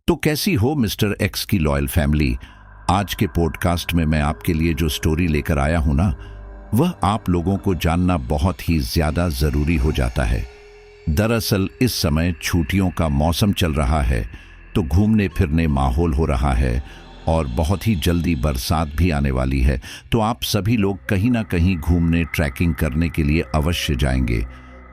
तो कैसी हो मिस्टर एक्स की लॉयल फैमिली। आज के पॉडकास्ट में मैं आपके लिए जो स्टोरी लेकर आया हूं ना, वह आप लोगों को जानना बहुत ही ज्यादा जरूरी हो जाता है। दरअसल इस समय छुट्टियों का मौसम चल रहा है, तो घूमने फिरने माहौल हो रहा है और बहुत ही जल्दी बरसात भी आने वाली है। तो आप सभी लोग कहीं ना कहीं घूमने ट्रैकिंग करने के लिए अवश्य जाएंगे।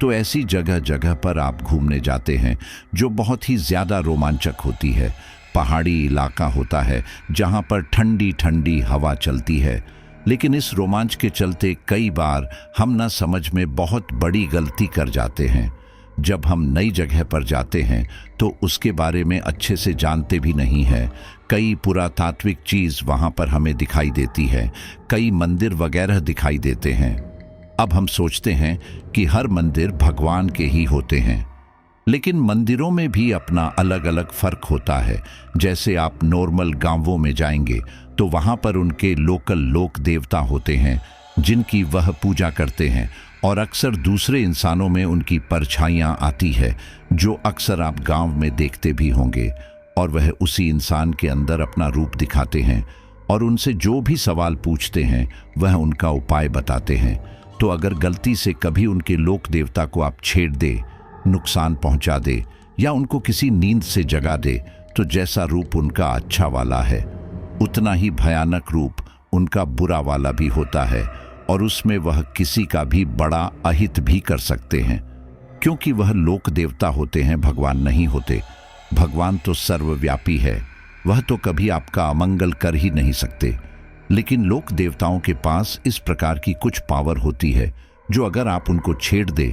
तो ऐसी जगह जगह पर आप घूमने जाते हैं जो बहुत ही ज़्यादा रोमांचक होती है। पहाड़ी इलाका होता है जहाँ पर ठंडी ठंडी हवा चलती है। लेकिन इस रोमांच के चलते कई बार हम ना समझ में बहुत बड़ी गलती कर जाते हैं। जब हम नई जगह पर जाते हैं तो उसके बारे में अच्छे से जानते भी नहीं हैं। कई पुरातात्विक चीज़ वहाँ पर हमें दिखाई देती है, कई मंदिर वगैरह दिखाई देते हैं। अब हम सोचते हैं कि हर मंदिर भगवान के ही होते हैं, लेकिन मंदिरों में भी अपना अलग अलग फर्क होता है। जैसे आप नॉर्मल गांवों में जाएंगे तो वहां पर उनके लोकल लोक देवता होते हैं जिनकी वह पूजा करते हैं, और अक्सर दूसरे इंसानों में उनकी परछाइयां आती है जो अक्सर आप गांव में देखते भी होंगे। और वह उसी इंसान के अंदर अपना रूप दिखाते हैं और उनसे जो भी सवाल पूछते हैं वह उनका उपाय बताते हैं। तो अगर गलती से कभी उनके लोक देवता को आप छेड़ दे, नुकसान पहुंचा दे या उनको किसी नींद से जगा दे, तो जैसा रूप उनका अच्छा वाला है उतना ही भयानक रूप उनका बुरा वाला भी होता है, और उसमें वह किसी का भी बड़ा अहित भी कर सकते हैं, क्योंकि वह लोक देवता होते हैं, भगवान नहीं होते। भगवान तो सर्वव्यापी है, वह तो कभी आपका अमंगल कर ही नहीं सकते। लेकिन लोक देवताओं के पास इस प्रकार की कुछ पावर होती है जो अगर आप उनको छेड़ दे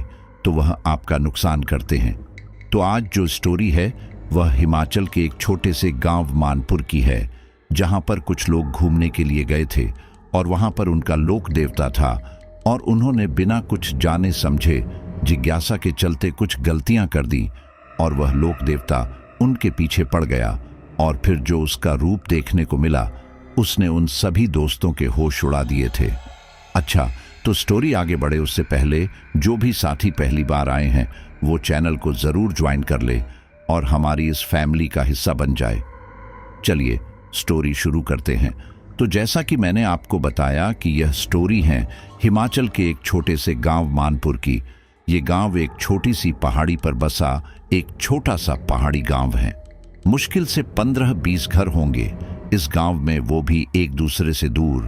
तो वह आपका नुकसान करते हैं। तो आज जो स्टोरी है वह हिमाचल के एक छोटे से गांव मानपुर की है, जहां पर कुछ लोग घूमने के लिए गए थे और वहां पर उनका लोक देवता था, और उन्होंने बिना कुछ जाने समझे जिज्ञासा के चलते कुछ गलतियां कर दी, और वह लोक देवता उनके पीछे पड़ गया। और फिर जो उसका रूप देखने को मिला, उसने उन सभी दोस्तों के होश उड़ा दिए थे। अच्छा, तो स्टोरी आगे बढ़े उससे पहले जो भी साथी पहली बार आए हैं वो चैनल को जरूर ज्वाइन कर ले और हमारी इस फैमिली का हिस्सा बन जाए। चलिए स्टोरी शुरू करते हैं। तो जैसा कि मैंने आपको बताया कि यह स्टोरी है हिमाचल के एक छोटे से गांव मानपुर की। ये गांव एक छोटी सी पहाड़ी पर बसा एक छोटा सा पहाड़ी गांव है। मुश्किल से 15-20 घर होंगे इस गांव में, वो भी एक दूसरे से दूर।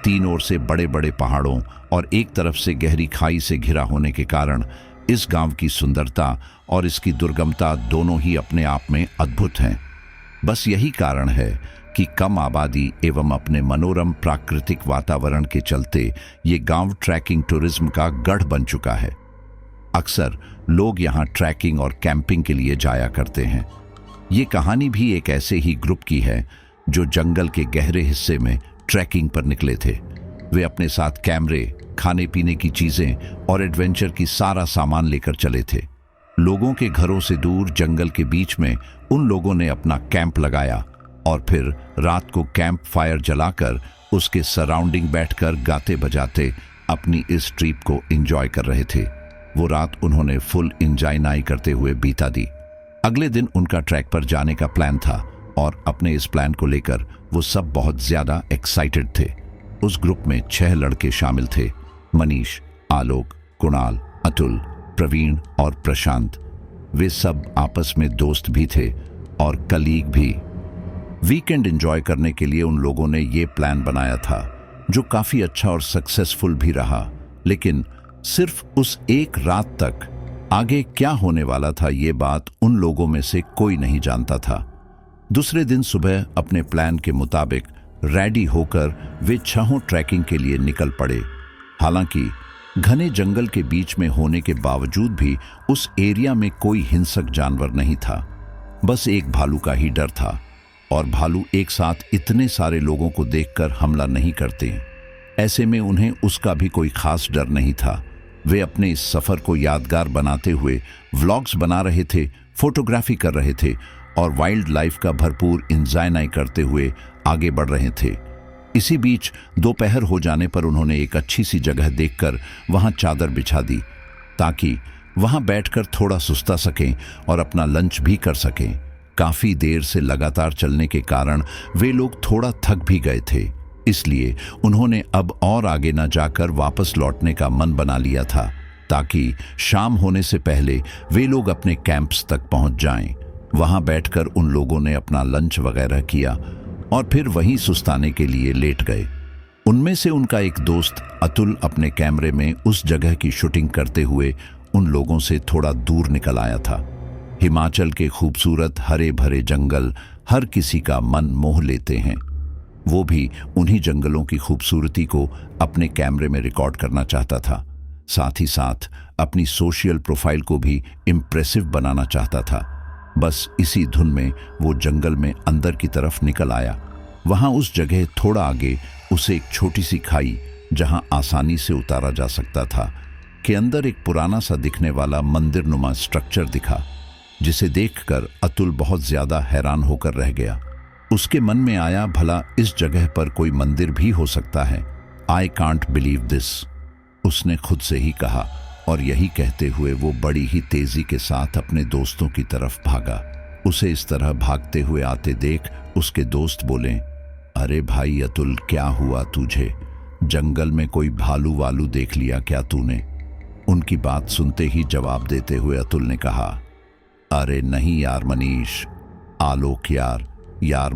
तीन ओर से बड़े बड़े पहाड़ों और एक तरफ से गहरी खाई से घिरा होने के कारण इस गांव की सुंदरता और इसकी दुर्गमता दोनों ही अपने आप में अद्भुत हैं। बस यही कारण है कि कम आबादी एवं अपने मनोरम प्राकृतिक वातावरण के चलते ये गांव ट्रैकिंग टूरिज्म का गढ़ बन चुका है। अक्सर लोग यहाँ ट्रैकिंग और कैंपिंग के लिए जाया करते हैं। ये कहानी भी एक ऐसे ही ग्रुप की है जो जंगल के गहरे हिस्से में ट्रैकिंग पर निकले थे। वे अपने साथ कैमरे, खाने पीने की चीजें और एडवेंचर की सारा सामान लेकर चले थे। लोगों के घरों से दूर जंगल के बीच में उन लोगों ने अपना कैंप लगाया और फिर रात को कैंप फायर जलाकर उसके सराउंडिंग बैठकर गाते बजाते अपनी इस ट्रिप को एंजॉय कर रहे थे। वो रात उन्होंने फुल एंजॉय करते हुए बीता दी। अगले दिन उनका ट्रैक पर जाने का प्लान था और अपने इस प्लान को लेकर वो सब बहुत ज्यादा एक्साइटेड थे। उस ग्रुप में 6 लड़के शामिल थे, मनीष, आलोक, कुणाल, अतुल, प्रवीण और प्रशांत। वे सब आपस में दोस्त भी थे और कलीग भी। वीकेंड एंजॉय करने के लिए उन लोगों ने ये प्लान बनाया था जो काफी अच्छा और सक्सेसफुल भी रहा। लेकिन सिर्फ उस एक रात तक आगे क्या होने वाला था ये बात उन लोगों में से कोई नहीं जानता था। दूसरे दिन सुबह अपने प्लान के मुताबिक रेडी होकर वे 6 ट्रैकिंग के लिए निकल पड़े। हालांकि घने जंगल के बीच में होने के बावजूद भी उस एरिया में कोई हिंसक जानवर नहीं था। बस एक भालू का ही डर था, और भालू एक साथ इतने सारे लोगों को देखकर हमला नहीं करते। ऐसे में उन्हें उसका भी कोई खास डर नहीं था। वे अपने इस सफर को यादगार बनाते हुए व्लॉग्स बना रहे थे, फोटोग्राफी कर रहे थे और वाइल्ड लाइफ का भरपूर एंजॉय करते हुए आगे बढ़ रहे थे। इसी बीच दोपहर हो जाने पर उन्होंने एक अच्छी सी जगह देखकर वहां चादर बिछा दी ताकि वहां बैठकर थोड़ा सुस्ता सकें और अपना लंच भी कर सकें। काफी देर से लगातार चलने के कारण वे लोग थोड़ा थक भी गए थे, इसलिए उन्होंने अब और आगे न जाकर वापस लौटने का मन बना लिया था ताकि शाम होने से पहले वे लोग अपने कैंप्स तक पहुंच जाएं। वहां बैठकर उन लोगों ने अपना लंच वगैरह किया और फिर वहीं सुस्ताने के लिए लेट गए। उनमें से उनका एक दोस्त अतुल अपने कैमरे में उस जगह की शूटिंग करते हुए उन लोगों से थोड़ा दूर निकल आया था। हिमाचल के खूबसूरत हरे भरे जंगल हर किसी का मन मोह लेते हैं। वो भी उन्हीं जंगलों की खूबसूरती को अपने कैमरे में रिकॉर्ड करना चाहता था, साथ ही साथ अपनी सोशल प्रोफाइल को भी इम्प्रेसिव बनाना चाहता था। बस इसी धुन में वो जंगल में अंदर की तरफ निकल आया। वहां उस जगह थोड़ा आगे उसे एक छोटी सी खाई, जहां आसानी से उतारा जा सकता था, के अंदर एक पुराना सा दिखने वाला मंदिरनुमा स्ट्रक्चर दिखा, जिसे देखकर अतुल बहुत ज्यादा हैरान होकर रह गया। उसके मन में आया, भला इस जगह पर कोई मंदिर भी हो सकता है। आई कांट बिलीव दिस, उसने खुद से ही कहा, और यही कहते हुए वो बड़ी ही तेजी के साथ अपने दोस्तों की तरफ भागा। उसे इस तरह भागते हुए आते देख उसके दोस्त बोले, अरे भाई अतुल, क्या हुआ तुझे? जंगल में कोई भालू वालू देख लिया क्या तूने? उनकी बात सुनते ही जवाब देते हुए अतुल ने कहा, अरे नहीं यार मनीष, आलोक यार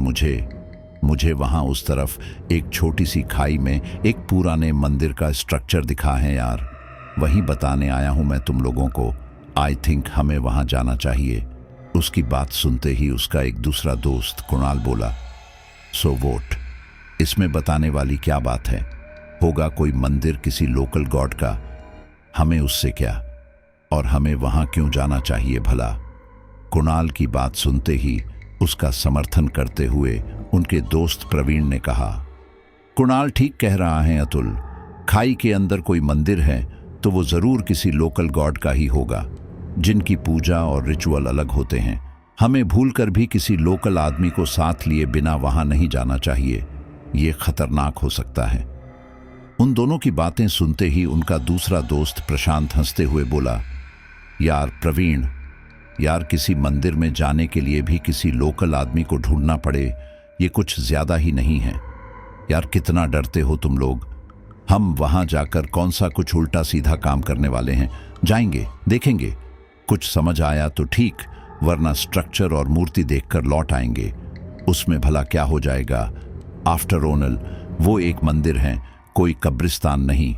मुझे वहां उस तरफ एक छोटी सी खाई में एक पुराने मंदिर का स्ट्रक्चर दिखा है यार, वही बताने आया हूं मैं तुम लोगों को। आई थिंक हमें वहां जाना चाहिए। उसकी बात सुनते ही उसका एक दूसरा दोस्त कुणाल बोला, सो वोट, इसमें बताने वाली क्या बात है? होगा कोई मंदिर किसी लोकल गॉड का, हमें उससे क्या, और हमें वहां क्यों जाना चाहिए भला? कुणाल की बात सुनते ही उसका समर्थन करते हुए उनके दोस्त प्रवीण ने कहा, कुणाल ठीक कह रहा है अतुल, खाई के अंदर कोई मंदिर है तो वो जरूर किसी लोकल गॉड का ही होगा, जिनकी पूजा और रिचुअल अलग होते हैं। हमें भूलकर भी किसी लोकल आदमी को साथ लिए बिना वहां नहीं जाना चाहिए, ये खतरनाक हो सकता है। उन दोनों की बातें सुनते ही उनका दूसरा दोस्त प्रशांत हंसते हुए बोला, यार प्रवीण, यार किसी मंदिर में जाने के लिए भी किसी लोकल आदमी को ढूंढना पड़े, ये कुछ ज्यादा ही नहीं है यार। कितना डरते हो तुम लोग? हम वहां जाकर कौन सा कुछ उल्टा सीधा काम करने वाले हैं? जाएंगे, देखेंगे, कुछ समझ आया तो ठीक, वरना स्ट्रक्चर और मूर्ति देखकर लौट आएंगे। उसमें भला क्या हो जाएगा? आफ्टर ऑल वो एक मंदिर है, कोई कब्रिस्तान नहीं।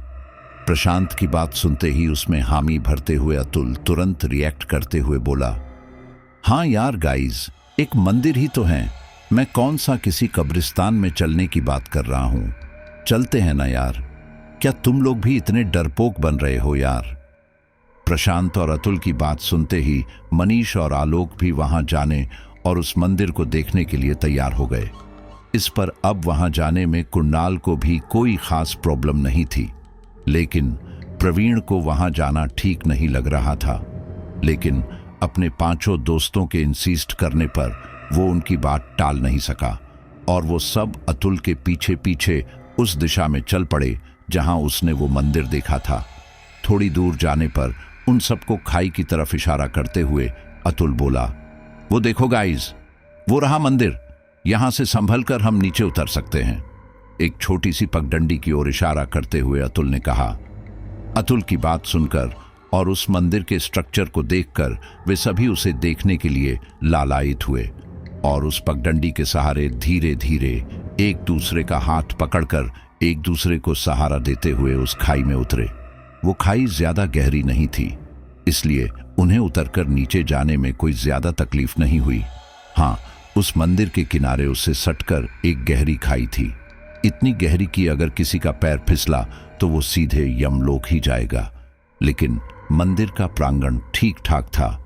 प्रशांत की बात सुनते ही उसमें हामी भरते हुए अतुल तुरंत रिएक्ट करते हुए बोला, हाँ यार गाइज, एक मंदिर ही तो है, मैं कौन सा किसी कब्रिस्तान में चलने की बात कर रहा हूं। चलते हैं ना यार, क्या तुम लोग भी इतने डरपोक बन रहे हो यार? प्रशांत और अतुल की बात सुनते ही मनीष और आलोक भी वहां जाने और उस मंदिर को देखने के लिए तैयार हो गए। इस पर अब वहां जाने में कुणाल को भी कोई खास प्रॉब्लम नहीं थी, लेकिन प्रवीण को वहां जाना ठीक नहीं लग रहा था। लेकिन अपने पांचों दोस्तों के इंसिस्ट करने पर वो उनकी बात टाल नहीं सका और वो सब अतुल के पीछे पीछे उस दिशा में चल पड़े जहां उसने वो मंदिर देखा था। थोड़ी दूर जाने पर उन सबको खाई की तरफ इशारा करते हुए अतुल बोला, वो देखो गाइस, वो रहा मंदिर, यहां से संभल कर हम नीचे उतर सकते हैं। एक छोटी सी पगडंडी की ओर इशारा करते हुए अतुल ने कहा। अतुल की बात सुनकर और उस मंदिर के स्ट्रक्चर को देखकर वे सभी उसे देखने के लिए लालायित हुए और उस पगडंडी के सहारे धीरे धीरे एक दूसरे का हाथ पकड़कर एक दूसरे को सहारा देते हुए उस खाई में उतरे। वो खाई ज्यादा गहरी नहीं थी, इसलिए उन्हें उतरकर नीचे जाने में कोई ज्यादा तकलीफ नहीं हुई। हाँ, उस मंदिर के किनारे उससे सटकर एक गहरी खाई थी, इतनी गहरी कि अगर किसी का पैर फिसला तो वो सीधे यमलोक ही जाएगा। लेकिन मंदिर का प्रांगण ठीक ठाक था,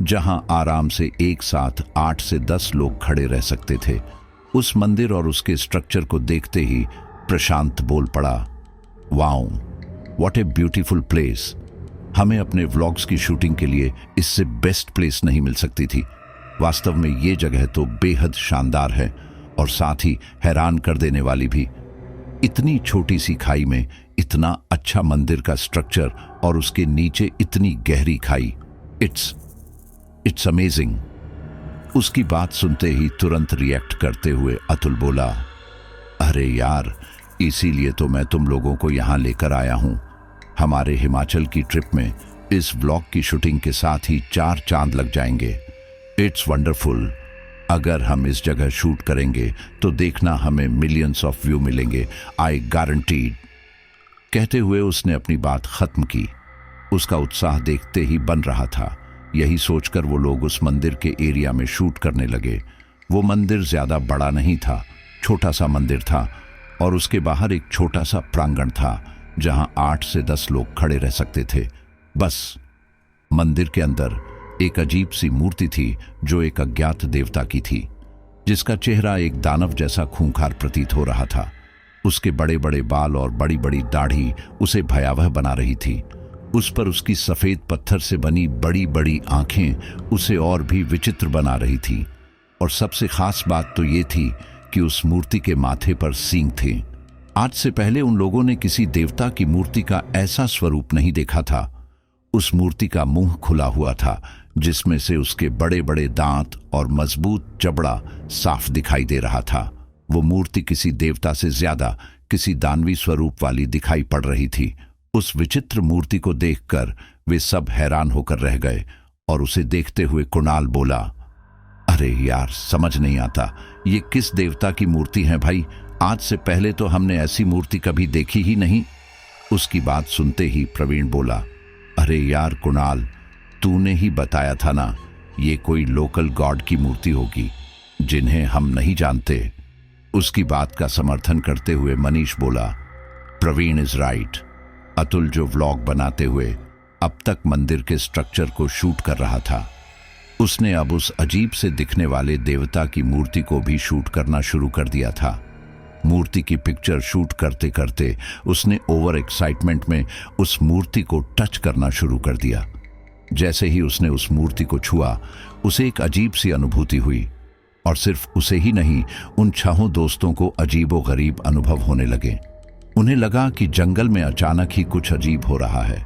जहां आराम से एक साथ 8 से 10 लोग खड़े रह सकते थे। उस मंदिर और उसके स्ट्रक्चर को देखते ही प्रशांत बोल पड़ा, wow, what a beautiful place. हमें अपने व्लॉग्स की शूटिंग के लिए इससे बेस्ट प्लेस नहीं मिल सकती थी। वास्तव में ये जगह तो बेहद शानदार है और साथ ही हैरान कर देने वाली भी। इतनी छोटी सी खाई में इतना अच्छा मंदिर का स्ट्रक्चर और उसके नीचे इतनी गहरी खाई, इट्स अमेजिंग। उसकी बात सुनते ही तुरंत रिएक्ट करते हुए अतुल बोला, अरे यार, इसीलिए तो मैं तुम लोगों को यहाँ लेकर आया हूँ। हमारे हिमाचल की ट्रिप में इस व्लॉग की शूटिंग के साथ ही 4 चांद लग जाएंगे। It's wonderful. अगर हम इस जगह शूट करेंगे तो देखना हमें मिलियंस ऑफ व्यू मिलेंगे, आई गारंटीड। कहते हुए उसने अपनी बात खत्म की। उसका उत्साह देखते ही बन रहा था। यही सोचकर वो लोग उस मंदिर के एरिया में शूट करने लगे। वो मंदिर ज्यादा बड़ा नहीं था, छोटा सा मंदिर था और उसके बाहर एक छोटा सा प्रांगण था जहां 8 से 10 लोग खड़े रह सकते थे, बस। मंदिर के अंदर एक अजीब सी मूर्ति थी जो एक अज्ञात देवता की थी, जिसका चेहरा एक दानव जैसा खूंखार प्रतीत हो रहा था। उसके बड़े बड़े बाल और बड़ी बड़ी दाढ़ी उसे भयावह बना रही थी। उस पर उसकी सफेद पत्थर से बनी बड़ी बड़ी आंखें उसे और भी विचित्र बना रही थी। और सबसे खास बात तो ये थी कि उस मूर्ति के माथे पर सींग थे। आज से पहले उन लोगों ने किसी देवता की मूर्ति का ऐसा स्वरूप नहीं देखा था। उस मूर्ति का मुंह खुला हुआ था, जिसमें से उसके बड़े बड़े दांत और मजबूत जबड़ा साफ दिखाई दे रहा था। वो मूर्ति किसी देवता से ज्यादा किसी दानवी स्वरूप वाली दिखाई पड़ रही थी। उस विचित्र मूर्ति को देखकर वे सब हैरान होकर रह गए और उसे देखते हुए कुणाल बोला, अरे यार, समझ नहीं आता ये किस देवता की मूर्ति है भाई। आज से पहले तो हमने ऐसी मूर्ति कभी देखी ही नहीं। उसकी बात सुनते ही प्रवीण बोला, अरे यार कुणाल, तूने ही बताया था ना, ये कोई लोकल गॉड की मूर्ति होगी जिन्हें हम नहीं जानते। उसकी बात का समर्थन करते हुए मनीष बोला, प्रवीण इज राइट। अतुल जो व्लॉग बनाते हुए अब तक मंदिर के स्ट्रक्चर को शूट कर रहा था, उसने अब उस अजीब से दिखने वाले देवता की मूर्ति को भी शूट करना शुरू कर दिया था। मूर्ति की पिक्चर शूट करते करते उसने ओवर एक्साइटमेंट में उस मूर्ति को टच करना शुरू कर दिया। जैसे ही उसने उस मूर्ति को छुआ, उसे एक अजीब सी अनुभूति हुई। और सिर्फ उसे ही नहीं, उन 6 दोस्तों को अजीबो गरीब अनुभव होने लगे। उन्हें लगा कि जंगल में अचानक ही कुछ अजीब हो रहा है।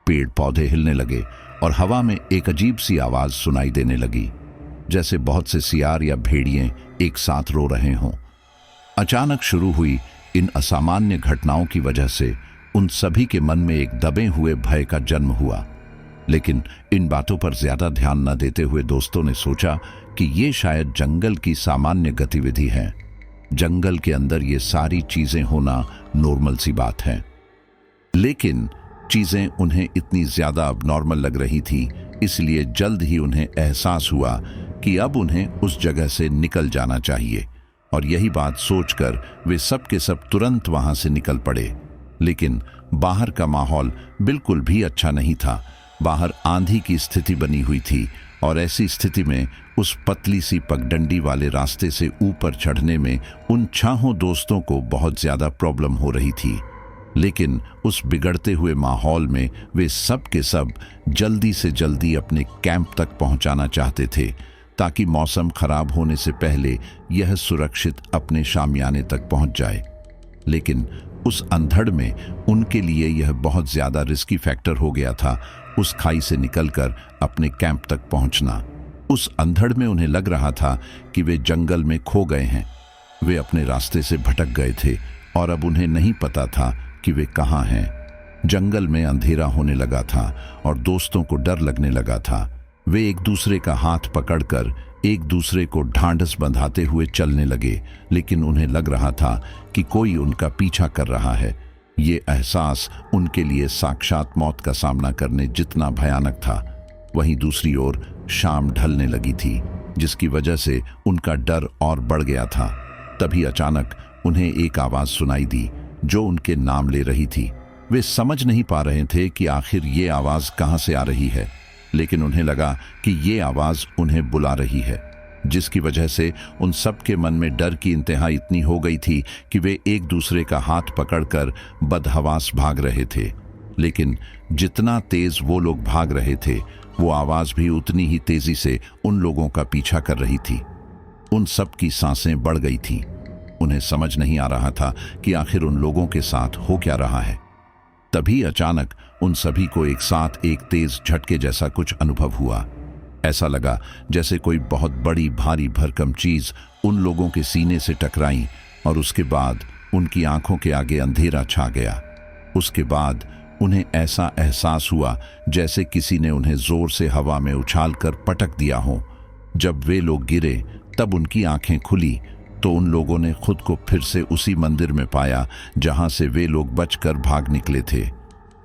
पेड़ पौधे हिलने लगे और हवा में एक अजीब सी आवाज सुनाई देने लगी, जैसे बहुत से सियार या भेड़िए एक साथ रो रहे हों। अचानक शुरू हुई इन असामान्य घटनाओं की वजह से उन सभी के मन में एक दबे हुए भय का जन्म हुआ। लेकिन इन बातों पर ज्यादा ध्यान न देते हुए दोस्तों ने सोचा कि ये शायद जंगल की सामान्य गतिविधि है। जंगल के अंदर ये सारी चीजें होना नॉर्मल सी बात है। लेकिन चीजें उन्हें इतनी ज्यादा अबनॉर्मल लग रही थी, इसलिए जल्द ही उन्हें एहसास हुआ कि अब उन्हें उस जगह से निकल जाना चाहिए। और यही बात सोचकर वे सब के सब तुरंत वहां से निकल पड़े। लेकिन बाहर का माहौल बिल्कुल भी अच्छा नहीं था। बाहर आंधी की स्थिति बनी हुई थी और ऐसी स्थिति में उस पतली सी पगडंडी वाले रास्ते से ऊपर चढ़ने में उन 6 दोस्तों को बहुत ज्यादा प्रॉब्लम हो रही थी। लेकिन उस बिगड़ते हुए माहौल में वे सब के सब जल्दी से जल्दी अपने कैंप तक पहुंचाना चाहते थे, ताकि मौसम खराब होने से पहले यह सुरक्षित अपने शामियाने तक पहुंच जाए। लेकिन उस अंधड़ में उनके लिए यह बहुत ज्यादा रिस्की फैक्टर हो गया था, उस खाई से निकलकर अपने कैंप तक पहुंचना। उस अंधड़ में उन्हें लग रहा था कि वे जंगल में खो गए हैं। वे अपने रास्ते से भटक गए थे और अब उन्हें नहीं पता था कि वे कहाँ हैं। जंगल में अंधेरा होने लगा था और दोस्तों को डर लगने लगा था। वे एक दूसरे का हाथ पकड़कर एक दूसरे को ढांढस बंधाते हुए चलने लगे, लेकिन उन्हें लग रहा था कि कोई उनका पीछा कर रहा है। ये एहसास उनके लिए साक्षात मौत का सामना करने जितना भयानक था। वहीं दूसरी ओर शाम ढलने लगी थी, जिसकी वजह से उनका डर और बढ़ गया था। तभी अचानक उन्हें एक आवाज सुनाई दी जो उनके नाम ले रही थी। वे समझ नहीं पा रहे थे कि आखिर ये आवाज कहां से आ रही है, लेकिन उन्हें लगा कि ये आवाज उन्हें बुला रही है, जिसकी वजह से उन सब के मन में डर की इंतहा इतनी हो गई थी कि वे एक दूसरे का हाथ पकड़कर बदहवास भाग रहे थे। लेकिन जितना तेज वो लोग भाग रहे थे, वो आवाज भी उतनी ही तेजी से उन लोगों का पीछा कर रही थी। उन सब की सांसें बढ़ गई थीं। उन्हें समझ नहीं आ रहा था कि आखिर उन लोगों के साथ हो क्या रहा है। तभी अचानक उन सभी को एक साथ एक तेज झटके जैसा कुछ अनुभव हुआ। ऐसा लगा जैसे कोई बहुत बड़ी भारी भरकम चीज उन लोगों के सीने से टकराई और उसके बाद उनकी आंखों के आगे अंधेरा छा गया। उसके बाद उन्हें ऐसा एहसास हुआ जैसे किसी ने उन्हें जोर से हवा में उछालकर पटक दिया हो। जब वे लोग गिरे तब उनकी आंखें खुली तो उन लोगों ने खुद को फिर से उसी मंदिर में पाया जहां से वे लोग बचकर भाग निकले थे।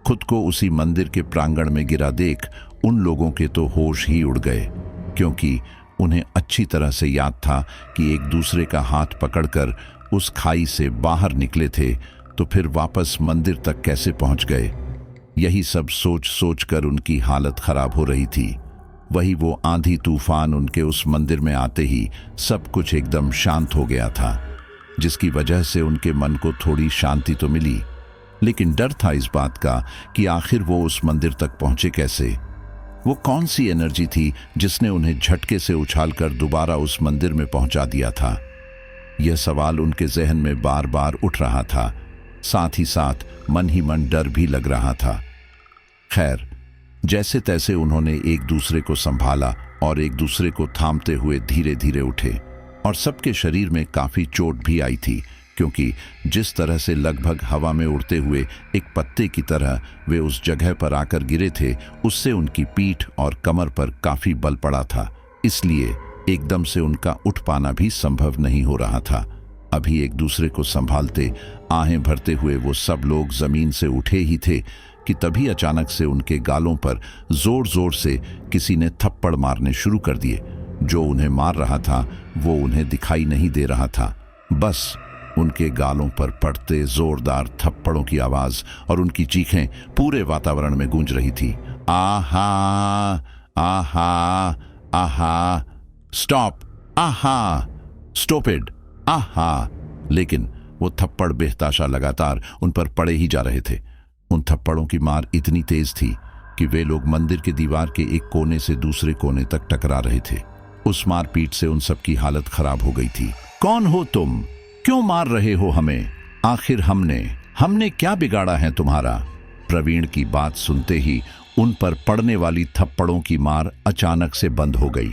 खुद को उसी मंदिर के प्रांगण में गिरा देख उन लोगों के तो होश ही उड़ गए, क्योंकि उन्हें अच्छी तरह से याद था कि एक दूसरे का हाथ पकड़कर उस खाई से बाहर निकले थे, तो फिर वापस मंदिर तक कैसे पहुंच गए। यही सब सोच सोच कर उनकी हालत खराब हो रही थी। वही वो आंधी तूफान उनके उस मंदिर में आते ही सब कुछ एकदम शांत हो गया था, जिसकी वजह से उनके मन को थोड़ी शांति तो मिली, लेकिन डर था इस बात का कि आखिर वो उस मंदिर तक पहुंचे कैसे। वो कौन सी एनर्जी थी जिसने उन्हें झटके से उछालकर दोबारा उस मंदिर में पहुंचा दिया था। यह सवाल उनके जहन में बार बार उठ रहा था, साथ ही साथ मन ही मन डर भी लग रहा था। खैर, जैसे तैसे उन्होंने एक दूसरे को संभाला और एक दूसरे को थामते हुए धीरे धीरे उठे, और सबके शरीर में काफी चोट भी आई थी, क्योंकि जिस तरह से लगभग हवा में उड़ते हुए एक पत्ते की तरह वे उस जगह पर आकर गिरे थे, उससे उनकी पीठ और कमर पर काफी बल पड़ा था। इसलिए एकदम से उनका उठ पाना भी संभव नहीं हो रहा था। अभी एक दूसरे को संभालते, आहें भरते हुए वो सब लोग जमीन से उठे ही थे कि तभी अचानक से उनके गालों पर जोर जोर से किसी ने थप्पड़ मारने शुरू कर दिए। जो उन्हें मार रहा था वो उन्हें दिखाई नहीं दे रहा था, बस उनके गालों पर पड़ते जोरदार थप्पड़ों की आवाज और उनकी चीखें पूरे वातावरण में गूंज रही थी। आहा, आहा, आहा, स्टॉप, आहा, स्टॉपिड, आहा। लेकिन वो थप्पड़ बेहताशा लगातार उन पर पड़े ही जा रहे थे। उन थप्पड़ों की मार इतनी तेज थी कि वे लोग मंदिर के दीवार के एक कोने से दूसरे कोने तक टकरा रहे थे। उस मारपीट से उन सबकी हालत खराब हो गई थी। कौन हो तुम? क्यों मार रहे हो हमें? आखिर हमने क्या बिगाड़ा है तुम्हारा? प्रवीण की बात सुनते ही उन पर पड़ने वाली थप्पड़ों की मार अचानक से बंद हो गई,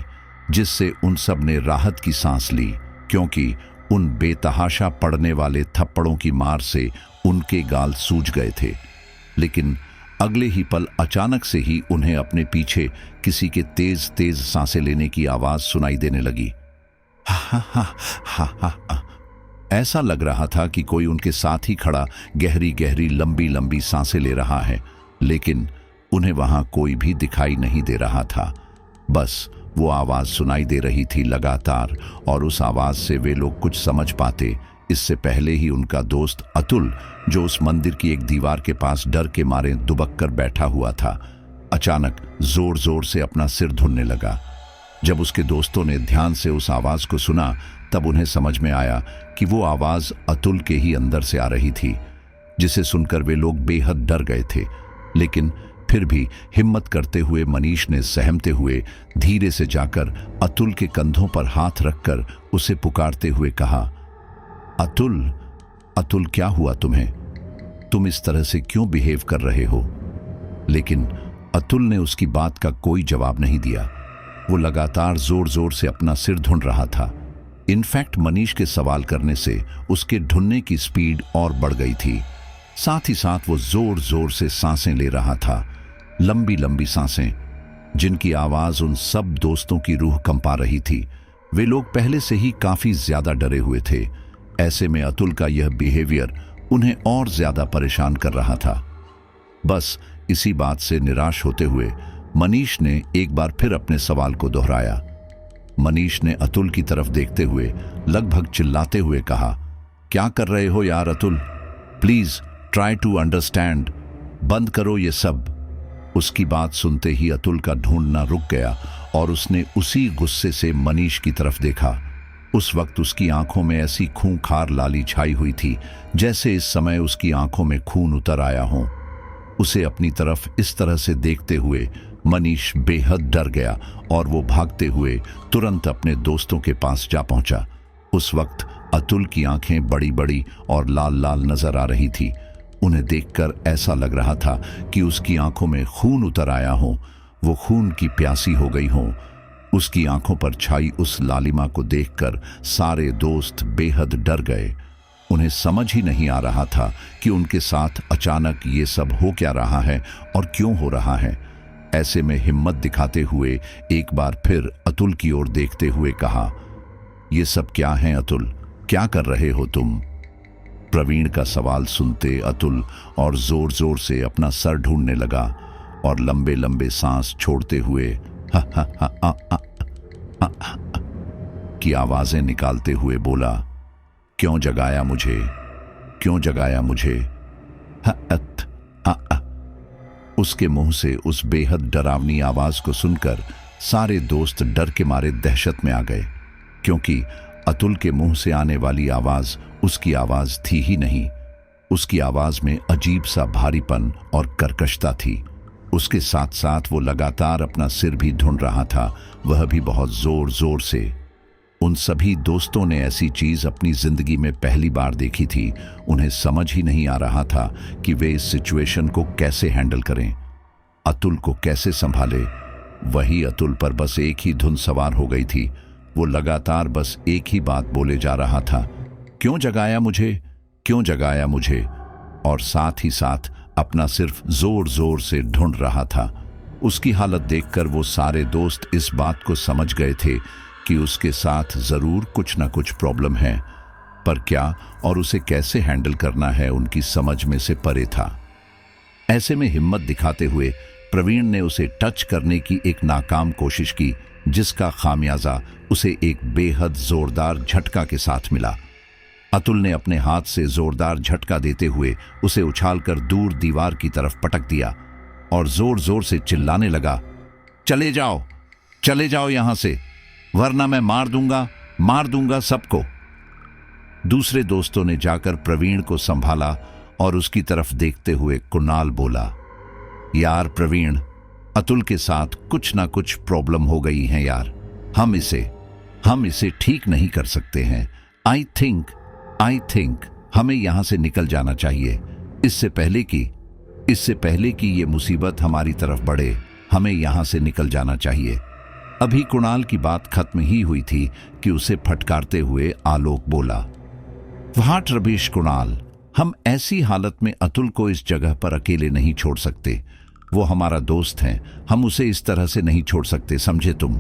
जिससे उन सब ने राहत की सांस ली, क्योंकि उन बेतहाशा पड़ने वाले थप्पड़ों की मार से उनके गाल सूज गए थे। लेकिन अगले ही पल अचानक से ही उन्हें अपने पीछे किसी के तेज तेज सांसें लेने की आवाज सुनाई देने लगी। हा हा हा हा। ऐसा लग रहा था कि कोई उनके साथ ही खड़ा गहरी गहरी लंबी लंबी सांसें ले रहा है, लेकिन उन्हें वहां कोई भी दिखाई नहीं दे रहा था। बस वो आवाज सुनाई दे रही थी लगातार, और उस आवाज से वे लोग कुछ समझ पाते इससे पहले ही उनका दोस्त अतुल, जो उस मंदिर की एक दीवार के पास डर के मारे दुबक कर बैठा हुआ था, अचानक जोर जोर से अपना सिर धुनने लगा। जब उसके दोस्तों ने ध्यान से उस आवाज को सुना, तब उन्हें समझ में आया कि वो आवाज अतुल के ही अंदर से आ रही थी, जिसे सुनकर वे लोग बेहद डर गए थे। लेकिन फिर भी हिम्मत करते हुए मनीष ने सहमते हुए धीरे से जाकर अतुल के कंधों पर हाथ रखकर उसे पुकारते हुए कहा, अतुल, अतुल, क्या हुआ तुम्हें? तुम इस तरह से क्यों बिहेव कर रहे हो? लेकिन अतुल ने उसकी बात का कोई जवाब नहीं दिया। वो लगातार जोर जोर से अपना सिर ढूंढ रहा था। इनफैक्ट मनीष के सवाल करने से उसके ढूंढने की स्पीड और बढ़ गई थी। साथ ही साथ वो जोर जोर से सांसें ले रहा था, लंबी लंबी सांसें, जिनकी आवाज उन सब दोस्तों की रूह कंपा रही थी। वे लोग पहले से ही काफी ज्यादा डरे हुए थे। ऐसे में अतुल का यह बिहेवियर उन्हें और ज्यादा परेशान कर रहा था। बस इसी बात से निराश होते हुए मनीष ने एक बार फिर अपने सवाल को दोहराया। मनीष ने अतुल की तरफ देखते हुए लगभग चिल्लाते हुए कहा, क्या कर रहे हो यार Atul? Please try to understand, बंद करो ये सब। उसकी बात सुनते ही अतुल का ढूंढना रुक गया और उसने उसी गुस्से से मनीष की तरफ देखा। उस वक्त उसकी आंखों में ऐसी खूंखार लाली छाई हुई थी जैसे इस समय उसकी आंखों में खून उतर आया हो। उसे अपनी तरफ इस तरह से देखते हुए मनीष बेहद डर गया और वो भागते हुए तुरंत अपने दोस्तों के पास जा पहुंचा। उस वक्त अतुल की आंखें बड़ी बड़ी और लाल लाल नजर आ रही थी। उन्हें देखकर ऐसा लग रहा था कि उसकी आंखों में खून उतर आया हो। वो खून की प्यासी हो गई हो। उसकी आंखों पर छाई उस लालिमा को देखकर सारे दोस्त बेहद डर गए। उन्हें समझ ही नहीं आ रहा था कि उनके साथ अचानक ये सब हो क्या रहा है और क्यों हो रहा है। ऐसे में हिम्मत दिखाते हुए एक बार फिर अतुल की ओर देखते हुए कहा, ये सब क्या है अतुल, क्या कर रहे हो तुम? प्रवीण का सवाल सुनते अतुल और जोर जोर से अपना सर ढूंढने लगा और लंबे लंबे सांस छोड़ते हुए हा हा हा हा हा हा की आवाजें निकालते हुए बोला, क्यों जगाया मुझे, क्यों जगाया मुझे? उसके मुंह से उस बेहद डरावनी आवाज को सुनकर सारे दोस्त डर के मारे दहशत में आ गए, क्योंकि अतुल के मुंह से आने वाली आवाज उसकी आवाज थी ही नहीं। उसकी आवाज में अजीब सा भारीपन और कर्कशता थी। उसके साथ साथ वो लगातार अपना सिर भी ढूंढ रहा था, वह भी बहुत जोर जोर से। उन सभी दोस्तों ने ऐसी चीज अपनी जिंदगी में पहली बार देखी थी। उन्हें समझ ही नहीं आ रहा था कि वे इस सिचुएशन को कैसे हैंडल करें, अतुल को कैसे संभाले। वही अतुल पर बस एक ही धुन सवार हो गई थी। वो लगातार बस एक ही बात बोले जा रहा था, क्यों जगाया मुझे, क्यों जगाया मुझे, और साथ ही साथ अपना सिर्फ जोर जोर से ढूंढ रहा था। उसकी हालत देखकर वो सारे दोस्त इस बात को समझ गए थे कि उसके साथ जरूर कुछ ना कुछ प्रॉब्लम है, पर क्या और उसे कैसे हैंडल करना है उनकी समझ में से परे था। ऐसे में हिम्मत दिखाते हुए प्रवीण ने उसे टच करने की एक नाकाम कोशिश की, जिसका खामियाजा उसे एक बेहद जोरदार झटका के साथ मिला। अतुल ने अपने हाथ से जोरदार झटका देते हुए उसे उछालकर दूर दीवार की तरफ पटक दिया और जोर जोर से चिल्लाने लगा, चले जाओ यहां से, वरना मैं मार दूंगा सबको। दूसरे दोस्तों ने जाकर प्रवीण को संभाला और उसकी तरफ देखते हुए कुणाल बोला, यार प्रवीण, अतुल के साथ कुछ ना कुछ प्रॉब्लम हो गई है यार, हम इसे ठीक नहीं कर सकते हैं। आई थिंक हमें यहां से निकल जाना चाहिए, इससे पहले कि ये मुसीबत हमारी तरफ बढ़े। हमें यहां से निकल जाना चाहिए। अभी कुणाल की बात खत्म ही हुई थी कि उसे फटकारते हुए आलोक बोला, व्हाट रबीश कुणाल, हम ऐसी हालत में अतुल को इस जगह पर अकेले नहीं छोड़ सकते। वो हमारा दोस्त है, हम उसे इस तरह से नहीं छोड़ सकते, समझे तुम?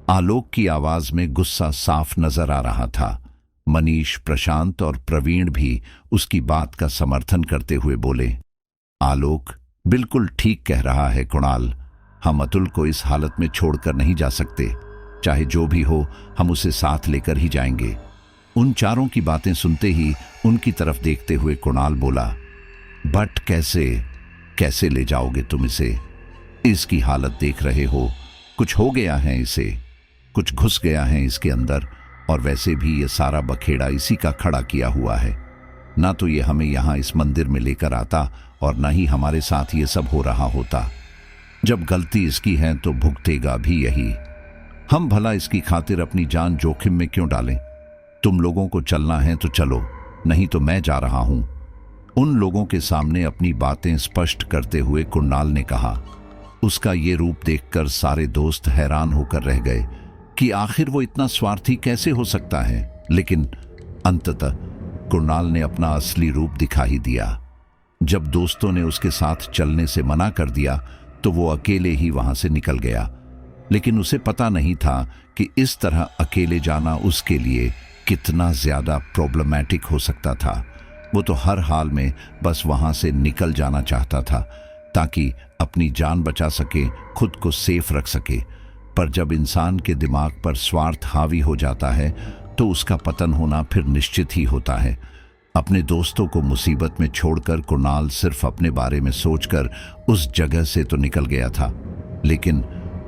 आलोक की आवाज में गुस्सा साफ नजर आ रहा था। मनीष, प्रशांत और प्रवीण भी उसकी बात का समर्थन करते हुए बोले, आलोक बिल्कुल ठीक कह रहा है कुणाल, हम अतुल को इस हालत में छोड़कर नहीं जा सकते। चाहे जो भी हो, हम उसे साथ लेकर ही जाएंगे। उन चारों की बातें सुनते ही उनकी तरफ देखते हुए कुणाल बोला, बट कैसे ले जाओगे तुम इसे? इसकी हालत देख रहे हो, कुछ हो गया है इसे, कुछ घुस गया है इसके अंदर, और वैसे भी ये सारा बखेड़ा इसी का खड़ा किया हुआ है। ना तो ये हमें यहाँ इस मंदिर में लेकर आता और ना ही हमारे साथ ये सब हो रहा होता। जब गलती इसकी है तो भुगतेगा भी यही। हम भला इसकी खातिर अपनी जान जोखिम में क्यों डालें? तुम लोगों को चलना है तो चलो, नहीं तो मैं जा रहा हूं। उन लोगों के सामने अपनी बातें स्पष्ट करते हुए कुणाल ने कहा। उसका ये रूप देखकर सारे दोस्त हैरान होकर रह गए कि आखिर वो इतना स्वार्थी कैसे हो सकता है। लेकिन अंततः कुणाल ने अपना असली रूप दिखा ही दिया। जब दोस्तों ने उसके साथ चलने से मना कर दिया तो वो अकेले ही वहां से निकल गया। लेकिन उसे पता नहीं था कि इस तरह अकेले जाना उसके लिए कितना ज्यादा प्रॉब्लमैटिक हो सकता था। वो तो हर हाल में बस वहां से निकल जाना चाहता था ताकि अपनी जान बचा सके, खुद को सेफ रख सके। पर जब इंसान के दिमाग पर स्वार्थ हावी हो जाता है तो उसका पतन होना फिर निश्चित ही होता है। अपने दोस्तों को मुसीबत में छोड़कर कुणाल सिर्फ अपने बारे में सोचकर उस जगह से तो निकल गया था, लेकिन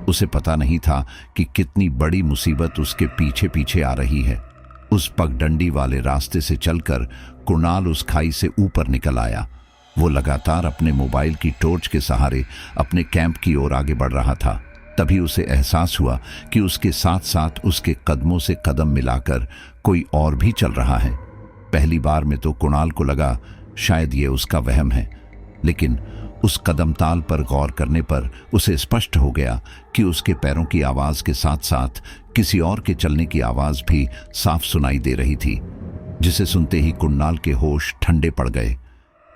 उसे पता नहीं था कि कितनी बड़ी मुसीबत उसके पीछे पीछे आ रही है। उस पगडंडी वाले रास्ते से चलकर कुणाल उस खाई से ऊपर निकल आया। वो लगातार अपने मोबाइल की टॉर्च के सहारे अपने कैंप की ओर आगे बढ़ रहा था। तभी उसे एहसास हुआ कि उसके साथ साथ उसके कदमों से कदम मिलाकर कोई और भी चल रहा है। पहली बार में तो कुणाल को लगा शायद ये उसका वहम है, लेकिन उस कदमताल पर गौर करने पर उसे स्पष्ट हो गया कि उसके पैरों की आवाज के साथ साथ किसी और के चलने की आवाज भी साफ सुनाई दे रही थी, जिसे सुनते ही कुणाल के होश ठंडे पड़ गए।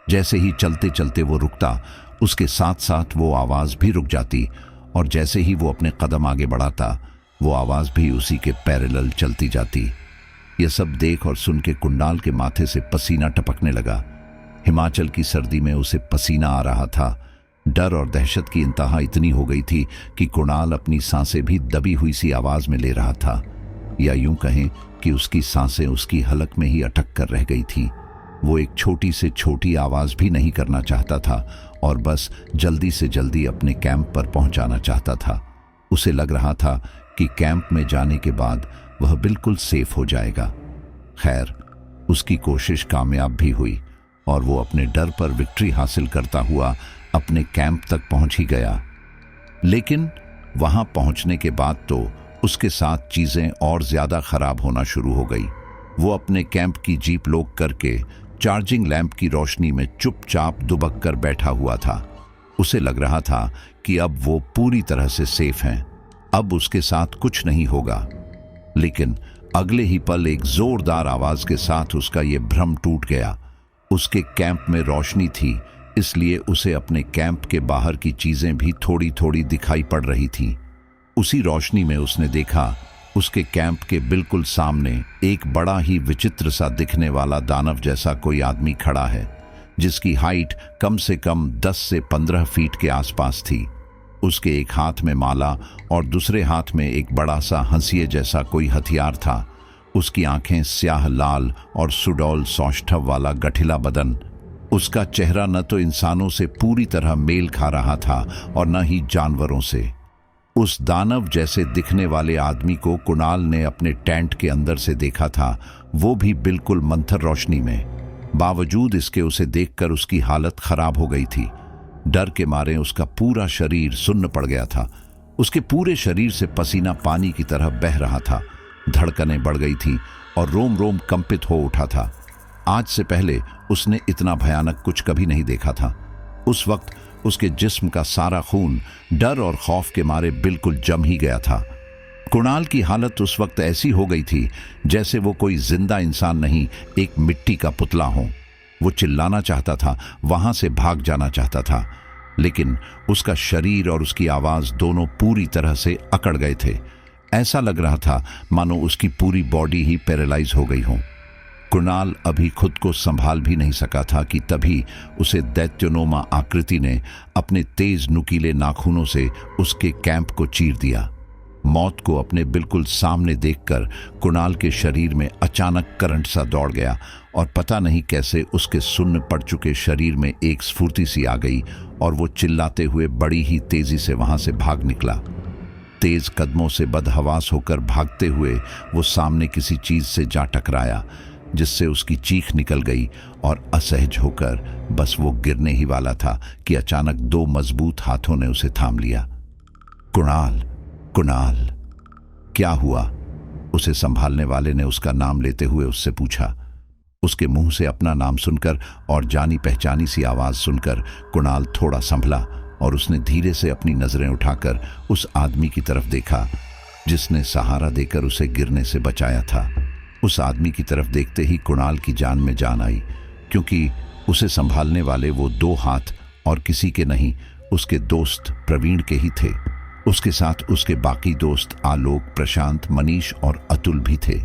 जैसे ही चलते चलते वो रुकता, उसके साथ साथ वो आवाज भी रुक जाती, और जैसे ही वो अपने कदम आगे बढ़ाता, वो आवाज भी उसी के पैरेलल चलती जाती। यह सब देख और सुन के कुणाल के माथे से पसीना टपकने लगा। हिमाचल की सर्दी में उसे पसीना आ रहा था। डर और दहशत की इंतहा इतनी हो गई थी कि कुणाल अपनी सांसें भी दबी हुई सी आवाज में ले रहा था, या यूं कहें कि उसकी सांसें उसकी हलक में ही अटक कर रह गई थी। वो एक छोटी से छोटी आवाज भी नहीं करना चाहता था और बस जल्दी से जल्दी अपने कैंप पर पहुंचाना चाहता था। उसे लग रहा था कि कैंप में जाने के बाद वह बिल्कुल सेफ हो जाएगा। खैर, उसकी कोशिश कामयाब भी हुई और वो अपने डर पर विक्ट्री हासिल करता हुआ अपने कैंप तक पहुंच ही गया। लेकिन वहां पहुंचने के बाद तो उसके साथ चीजें और ज्यादा खराब होना शुरू हो गई। वो अपने कैंप की जीप लोक करके चार्जिंग लैंप की रोशनी में चुपचाप दुबक कर बैठा हुआ था। उसे लग रहा था कि अब वो पूरी तरह से सेफ हैं, अब उसके साथ कुछ नहीं होगा। लेकिन अगले ही पल एक जोरदार आवाज के साथ उसका ये भ्रम टूट गया। उसके कैंप में रोशनी थी, इसलिए उसे अपने कैंप के बाहर की चीजें भी थोड़ी थोड़ी दिखाई पड़ रही थी। उसी रोशनी में उसने देखा उसके कैंप के बिल्कुल सामने एक बड़ा ही विचित्र सा दिखने वाला दानव जैसा कोई आदमी खड़ा है, जिसकी हाइट कम से कम 10 से 15 फीट के आसपास थी। उसके एक हाथ में माला और दूसरे हाथ में एक बड़ा सा हंसिए जैसा कोई हथियार था। उसकी आंखें स्याह लाल और सुडौल सौष्ठव वाला गठिला बदन। उसका चेहरा न तो इंसानों से पूरी तरह मेल खा रहा था और न ही जानवरों से। उस दानव जैसे दिखने वाले आदमी को कुणाल ने अपने टेंट के अंदर से देखा था, वो भी बिल्कुल मंथर रोशनी में। बावजूद इसके उसे देखकर उसकी हालत खराब हो गई थी। डर के मारे उसका पूरा शरीर सुन्न पड़ गया था। उसके पूरे शरीर से पसीना पानी की तरह बह रहा था। धड़कनें बढ़ गई थी और रोम रोम कंपित हो उठा था। आज से पहले उसने इतना भयानक कुछ कभी नहीं देखा था। उस वक्त उसके जिस्म का सारा खून डर और खौफ के मारे बिल्कुल जम ही गया था। कुणाल की हालत उस वक्त ऐसी हो गई थी जैसे वो कोई जिंदा इंसान नहीं, एक मिट्टी का पुतला हो। वो चिल्लाना चाहता था, वहां से भाग जाना चाहता था, लेकिन उसका शरीर और उसकी आवाज दोनों पूरी तरह से अकड़ गए थे। ऐसा लग रहा था मानो उसकी पूरी बॉडी ही पैरालाइज हो गई हो। कुणाल अभी खुद को संभाल भी नहीं सका था कि तभी उसे दैत्योनुमा आकृति ने अपने तेज नुकीले नाखूनों से उसके कैंप को चीर दिया। मौत को अपने बिल्कुल सामने देखकर कुणाल के शरीर में अचानक करंट सा दौड़ गया और पता नहीं कैसे उसके सुन्न पड़ चुके शरीर में एक स्फूर्ति सी आ गई और वो चिल्लाते हुए बड़ी ही तेजी से वहां से भाग निकला। तेज कदमों से बदहवास होकर भागते हुए वो सामने किसी चीज से जा टकराया, जिससे उसकी चीख निकल गई और असहज होकर बस वो गिरने ही वाला था कि अचानक 2 मजबूत हाथों ने उसे थाम लिया। कुणाल, कुणाल, क्या हुआ? उसे संभालने वाले ने उसका नाम लेते हुए उससे पूछा। उसके मुंह से अपना नाम सुनकर और जानी पहचानी सी आवाज सुनकर कुणाल थोड़ा संभला और उसने धीरे से अपनी नजरें उठाकर उस आदमी की तरफ देखा जिसने सहारा देकर उसे गिरने से बचाया था। उस आदमी की तरफ देखते ही कुणाल की जान में जान आई, क्योंकि उसे संभालने वाले वो 2 हाथ और किसी के नहीं, उसके दोस्त प्रवीण के ही थे। उसके साथ उसके बाकी दोस्त आलोक, प्रशांत, मनीष और अतुल भी थे।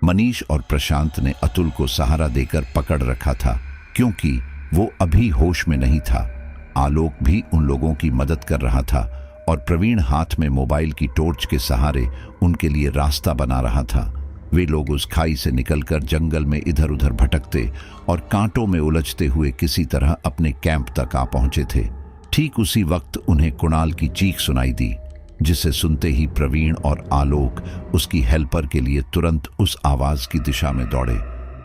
मनीष और प्रशांत ने अतुल को सहारा देकर पकड़ रखा था, क्योंकि वो अभी होश में नहीं था। आलोक भी उन लोगों की मदद कर रहा था और प्रवीण हाथ में मोबाइल की टॉर्च के सहारे उनके लिए रास्ता बना रहा था। वे लोग उस खाई से निकलकर जंगल में इधर उधर भटकते और कांटों में उलझते हुए किसी तरह अपने कैंप तक आ पहुंचे थे। ठीक उसी वक्त उन्हें कुणाल की चीख सुनाई दी, जिसे सुनते ही प्रवीण और आलोक उसकी हेल्पर के लिए तुरंत उस आवाज की दिशा में दौड़े।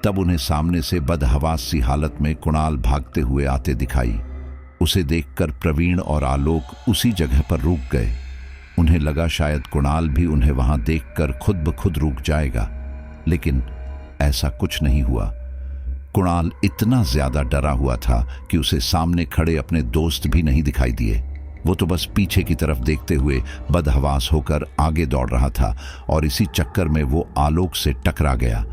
तब उन्हें सामने से बदहवास सी हालत में कुणाल भागते हुए आते दिखाई। उसे देखकर प्रवीण और आलोक उसी जगह पर रुक गए। उन्हें लगा शायद कुणाल भी उन्हें वहां देखकर खुद ब खुद रुक जाएगा, लेकिन ऐसा कुछ नहीं हुआ। कुणाल इतना ज्यादा डरा हुआ था कि उसे सामने खड़े अपने दोस्त भी नहीं दिखाई दिए। वो तो बस पीछे की तरफ देखते हुए बदहवास होकर आगे दौड़ रहा था और इसी चक्कर में वो आलोक से टकरा गया,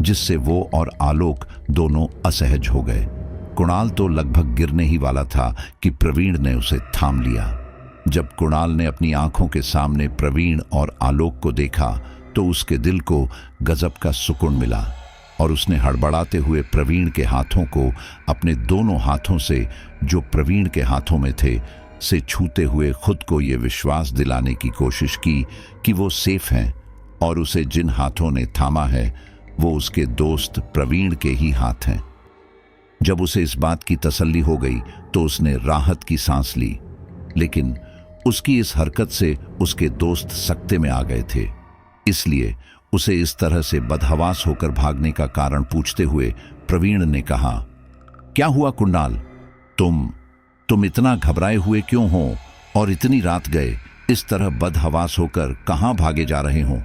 जिससे वो और आलोक दोनों असहज हो गए। कुणाल तो लगभग गिरने ही वाला था कि प्रवीण ने उसे थाम लिया। जब कुणाल ने अपनी आंखों के सामने प्रवीण और आलोक को देखा तो उसके दिल को गजब का सुकून मिला और उसने हड़बड़ाते हुए प्रवीण के हाथों को अपने दोनों हाथों से, जो प्रवीण के हाथों में थे, से छूते हुए खुद को ये विश्वास दिलाने की कोशिश की कि वो सेफ हैं और उसे जिन हाथों ने थामा है वो उसके दोस्त प्रवीण के ही हाथ हैं। जब उसे इस बात की तसल्ली हो गई तो उसने राहत की सांस ली, लेकिन उसकी इस हरकत से उसके दोस्त सकते में आ गए थे। इसलिए उसे इस तरह से बदहवास होकर भागने का कारण पूछते हुए प्रवीण ने कहा, क्या हुआ कुणाल, तुम इतना घबराए हुए क्यों हो और इतनी रात गए इस तरह बदहवास होकर कहां भागे जा रहे हो?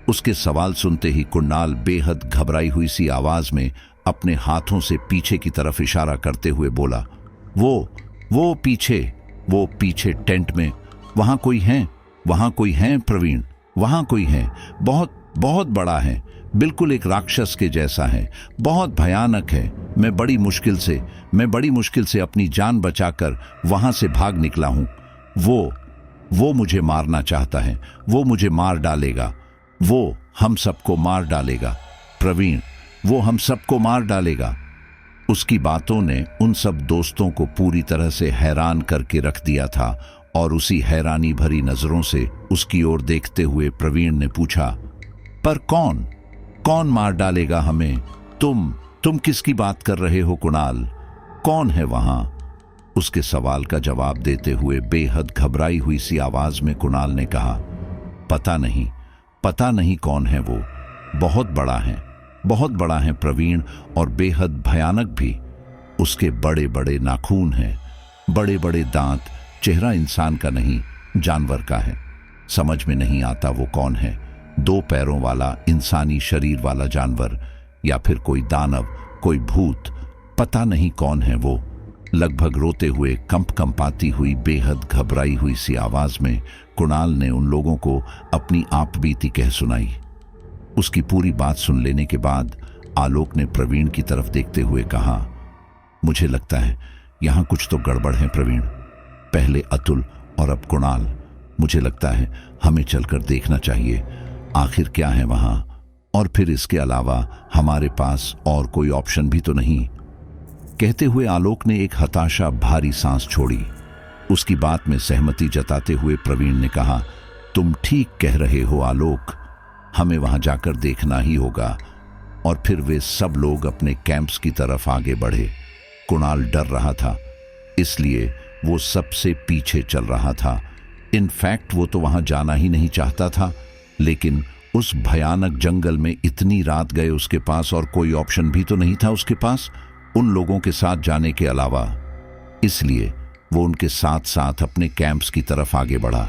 उसके सवाल सुनते ही कुणाल बेहद घबराई हुई सी आवाज में अपने हाथों से पीछे की तरफ इशारा करते हुए बोला, वो पीछे टेंट में, वहां कोई है प्रवीण, वहां कोई है, बहुत बड़ा है, बिल्कुल एक राक्षस के जैसा है, बहुत भयानक है। मैं बड़ी मुश्किल से अपनी जान बचाकर वहां से भाग निकला हूं। वो मुझे मारना चाहता है, वो मुझे मार डालेगा, वो हम सबको मार डालेगा प्रवीण, वो हम सबको मार डालेगा। उसकी बातों ने उन सब दोस्तों को पूरी तरह से हैरान करके रख दिया था और उसी हैरानी भरी नजरों से उसकी ओर देखते हुए प्रवीण ने पूछा, पर कौन मार डालेगा हमें? तुम किसकी बात कर रहे हो कुणाल? कौन है वहां? उसके सवाल का जवाब देते हुए बेहद घबराई हुई सी आवाज में कुणाल ने कहा, पता नहीं कौन है वो, बहुत बड़ा है प्रवीण, और बेहद भयानक भी। उसके बड़े बड़े नाखून हैं, बड़े बड़े दांत, चेहरा इंसान का नहीं जानवर का है। समझ में नहीं आता वो कौन है, 2 पैरों वाला इंसानी शरीर वाला जानवर या फिर कोई दानव, कोई भूत, पता नहीं कौन है वो। लगभग रोते हुए कंपाती हुई बेहद घबराई हुई सी आवाज में कुणाल ने उन लोगों को अपनी आप बीती कह सुनाई। उसकी पूरी बात सुन लेने के बाद आलोक ने प्रवीण की तरफ देखते हुए कहा, मुझे लगता है यहां कुछ तो गड़बड़ है प्रवीण, पहले अतुल और अब कुणाल। मुझे लगता है हमें चलकर देखना चाहिए आखिर क्या है वहां, और फिर इसके अलावा हमारे पास और कोई ऑप्शन भी तो नहीं। कहते हुए आलोक ने एक हताशा भारी सांस छोड़ी। उसकी बात में सहमति जताते हुए प्रवीण ने कहा, तुम ठीक कह रहे हो आलोक, हमें वहां जाकर देखना ही होगा। और फिर वे सब लोग अपने कैंप्स की तरफ आगे बढ़े। कुणाल डर रहा था, इसलिए वो सबसे पीछे चल रहा था। इनफैक्ट वो तो वहां जाना ही नहीं चाहता था, लेकिन उस भयानक जंगल में इतनी रात गए उसके पास और कोई ऑप्शन भी तो नहीं था उसके पास उन लोगों के साथ जाने के अलावा। इसलिए वो उनके साथ साथ अपने कैंप्स की तरफ आगे बढ़ा।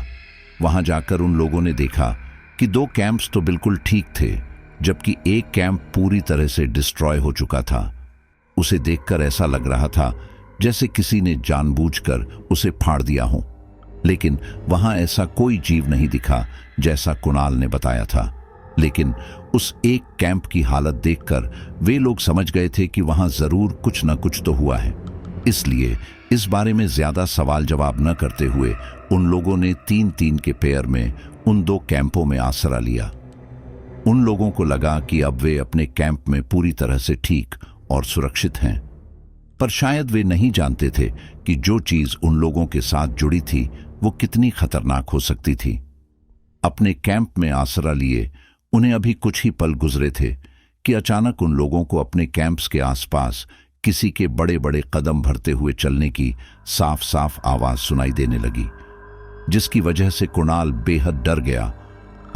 वहां जाकर उन लोगों ने देखा कि 2 कैंप्स तो बिल्कुल ठीक थे, जबकि एक कैंप पूरी तरह से डिस्ट्रॉय हो चुका था। उसे देखकर ऐसा लग रहा था जैसे किसी ने जानबूझकर उसे फाड़ दिया हो, लेकिन वहां ऐसा कोई जीव नहीं दिखा जैसा कुणाल ने बताया था। लेकिन उस एक कैंप की हालत देखकर वे लोग समझ गए थे कि वहां जरूर कुछ न कुछ तो हुआ है। इसलिए इस बारे में ज्यादा सवाल जवाब न करते हुए उन लोगों ने 3-3 के पेयर में उन 2 कैंपों में आसरा लिया। उन लोगों को लगा कि अब वे अपने कैंप में पूरी तरह से ठीक और सुरक्षित हैं, पर शायद वे नहीं जानते थे कि जो चीज उन लोगों के साथ जुड़ी थी वो कितनी खतरनाक हो सकती थी। अपने कैंप में आसरा लिए उन्हें अभी कुछ ही पल गुजरे थे कि अचानक उन लोगों को अपने कैंप्स के आसपास किसी के बड़े बड़े कदम भरते हुए चलने की साफ साफ आवाज सुनाई देने लगी, जिसकी वजह से कुणाल बेहद डर गया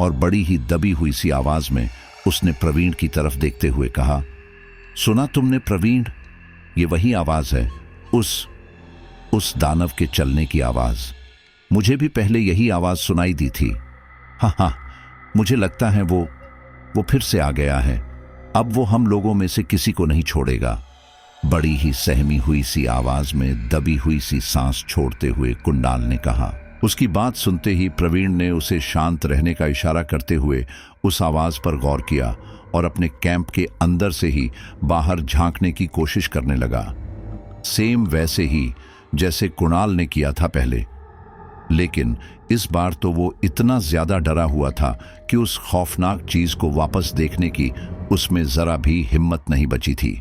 और बड़ी ही दबी हुई सी आवाज में उसने प्रवीण की तरफ देखते हुए कहा, सुना तुमने प्रवीण? ये वही आवाज है, उस दानव के चलने की आवाज। मुझे भी पहले यही आवाज सुनाई दी थी। हाँ, मुझे लगता है वो फिर से आ गया है। अब वो हम लोगों में से किसी को नहीं छोड़ेगा। बड़ी ही सहमी हुई सी आवाज में दबी हुई सी सांस छोड़ते हुए कुणाल ने कहा। उसकी बात सुनते ही प्रवीण ने उसे शांत रहने का इशारा करते हुए उस आवाज पर गौर किया और अपने कैंप के अंदर से ही बाहर झांकने की कोशिश करने लगा, सेम वैसे ही जैसे कुणाल ने किया था पहले। लेकिन इस बार तो वो इतना ज्यादा डरा हुआ था कि उस खौफनाक चीज को वापस देखने की उसमें जरा भी हिम्मत नहीं बची थी।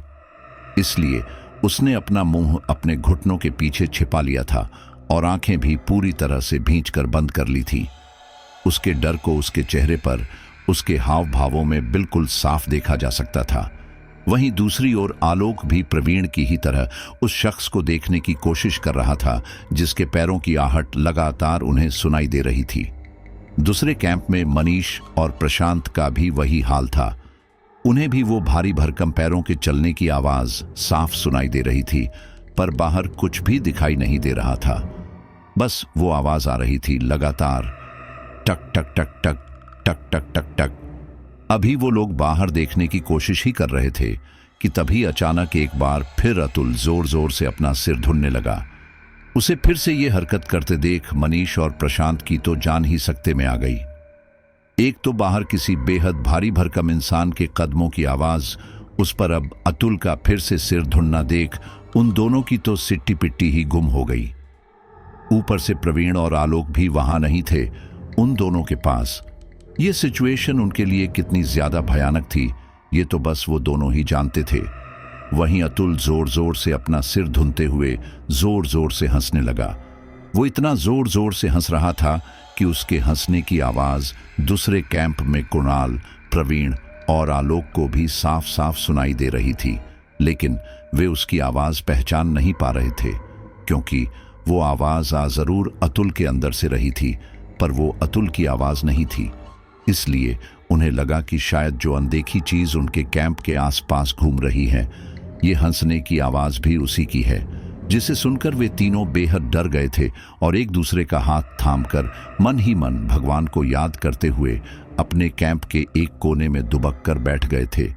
इसलिए उसने अपना मुंह अपने घुटनों के पीछे छिपा लिया था और आंखें भी पूरी तरह से भींचकर बंद कर ली थी। उसके डर को उसके चेहरे पर, उसके हाव भावों में बिल्कुल साफ देखा जा सकता था। वहीं दूसरी ओर आलोक भी प्रवीण की ही तरह उस शख्स को देखने की कोशिश कर रहा था जिसके पैरों की आहट लगातार उन्हें सुनाई दे रही थी। दूसरे कैंप में मनीष और प्रशांत का भी वही हाल था। उन्हें भी वो भारी भरकम पैरों के चलने की आवाज साफ सुनाई दे रही थी, पर बाहर कुछ भी दिखाई नहीं दे रहा था। बस वो आवाज आ रही थी लगातार, टक टक टक टक टक टक टक टक। अभी वो लोग बाहर देखने की कोशिश ही कर रहे थे कि तभी अचानक एक बार फिर अतुल जोर जोर से अपना सिर ढूंढने लगा। उसे फिर से ये हरकत करते देख मनीष और प्रशांत की तो जान ही सकते में आ गई। एक तो बाहर किसी बेहद भारी भरकम इंसान के कदमों की आवाज, उस पर अब अतुल का फिर से सिर ढूंढना देख उन दोनों की तो सिट्टी पिट्टी ही गुम हो गई। ऊपर से प्रवीण और आलोक भी वहां नहीं थे उन दोनों के पास। ये सिचुएशन उनके लिए कितनी ज्यादा भयानक थी ये तो बस वो दोनों ही जानते थे। वहीं अतुल जोर जोर से अपना सिर धुनते हुए जोर जोर से हंसने लगा। वो इतना जोर जोर से हंस रहा था कि उसके हंसने की आवाज दूसरे कैंप में कुणाल, प्रवीण और आलोक को भी साफ साफ सुनाई दे रही थी। लेकिन वे उसकी आवाज पहचान नहीं पा रहे थे, क्योंकि वो आवाज जरूर अतुल के अंदर से रही थी, पर वो अतुल की आवाज नहीं थी। इसलिए उन्हें लगा कि शायद जो अनदेखी चीज उनके कैंप के आसपास घूम रही है, ये हंसने की आवाज भी उसी की है, जिसे सुनकर वे तीनों बेहद डर गए थे और एक दूसरे का हाथ थामकर मन ही मन भगवान को याद करते हुए अपने कैंप के एक कोने में दुबक कर बैठ गए थे।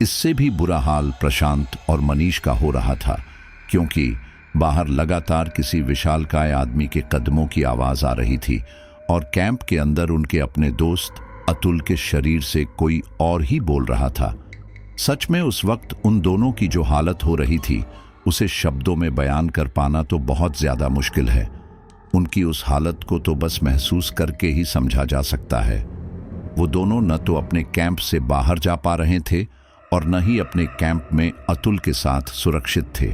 इससे भी बुरा हाल प्रशांत और मनीष का हो रहा था, क्योंकि बाहर लगातार किसी विशालकाय आदमी के कदमों की आवाज आ रही थी और कैंप के अंदर उनके अपने दोस्त अतुल के शरीर से कोई और ही बोल रहा था। सच में उस वक्त उन दोनों की जो हालत हो रही थी उसे शब्दों में बयान कर पाना तो बहुत ज्यादा मुश्किल है। उनकी उस हालत को तो बस महसूस करके ही समझा जा सकता है। वो दोनों न तो अपने कैंप से बाहर जा पा रहे थे और न ही अपने कैंप में अतुल के साथ सुरक्षित थे,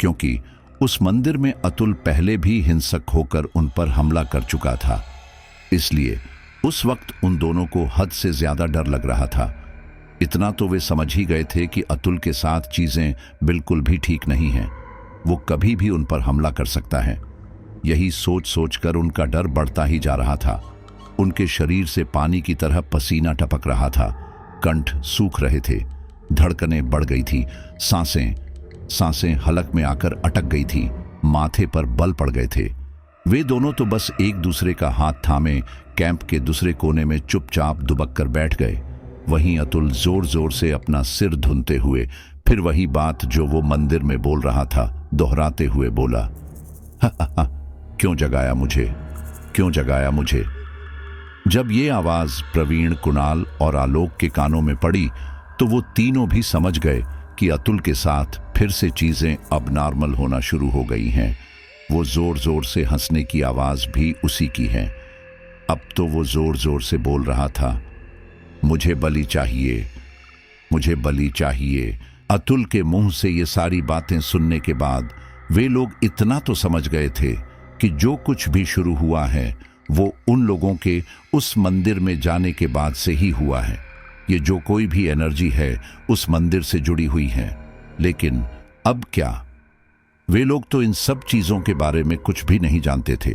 क्योंकि उस मंदिर में अतुल पहले भी हिंसक होकर उन पर हमला कर चुका था। इसलिए उस वक्त उन दोनों को हद से ज्यादा डर लग रहा था। इतना तो वे समझ ही गए थे कि अतुल के साथ चीजें बिल्कुल भी ठीक नहीं हैं। वो कभी भी उन पर हमला कर सकता है। यही सोच सोचकर उनका डर बढ़ता ही जा रहा था। उनके शरीर से पानी की तरह पसीना टपक रहा था, कंठ सूख रहे थे, धड़कनें बढ़ गई थी, सांसें हलक में आकर अटक गई थी, माथे पर बल पड़ गए थे। वे दोनों तो बस एक दूसरे का हाथ थामे कैंप के दूसरे कोने में चुपचाप दुबक कर बैठ गए। वहीं अतुल जोर जोर से अपना सिर धुनते हुए फिर वही बात जो वो मंदिर में बोल रहा था दोहराते हुए बोला, हा, क्यों जगाया मुझे, क्यों जगाया मुझे। जब ये आवाज प्रवीण, कुणाल और आलोक के कानों में पड़ी तो वो तीनों भी समझ गए कि अतुल के साथ फिर से चीजें अब नॉर्मल होना शुरू हो गई हैं। वो जोर जोर से हंसने की आवाज भी उसी की है। अब तो वो जोर जोर से बोल रहा था, मुझे बलि चाहिए, मुझे बलि चाहिए। अतुल के मुंह से ये सारी बातें सुनने के बाद वे लोग इतना तो समझ गए थे कि जो कुछ भी शुरू हुआ है वो उन लोगों के उस मंदिर में जाने के बाद से ही हुआ है। ये जो कोई भी एनर्जी है उस मंदिर से जुड़ी हुई है। लेकिन अब क्या? वे लोग तो इन सब चीजों के बारे में कुछ भी नहीं जानते थे,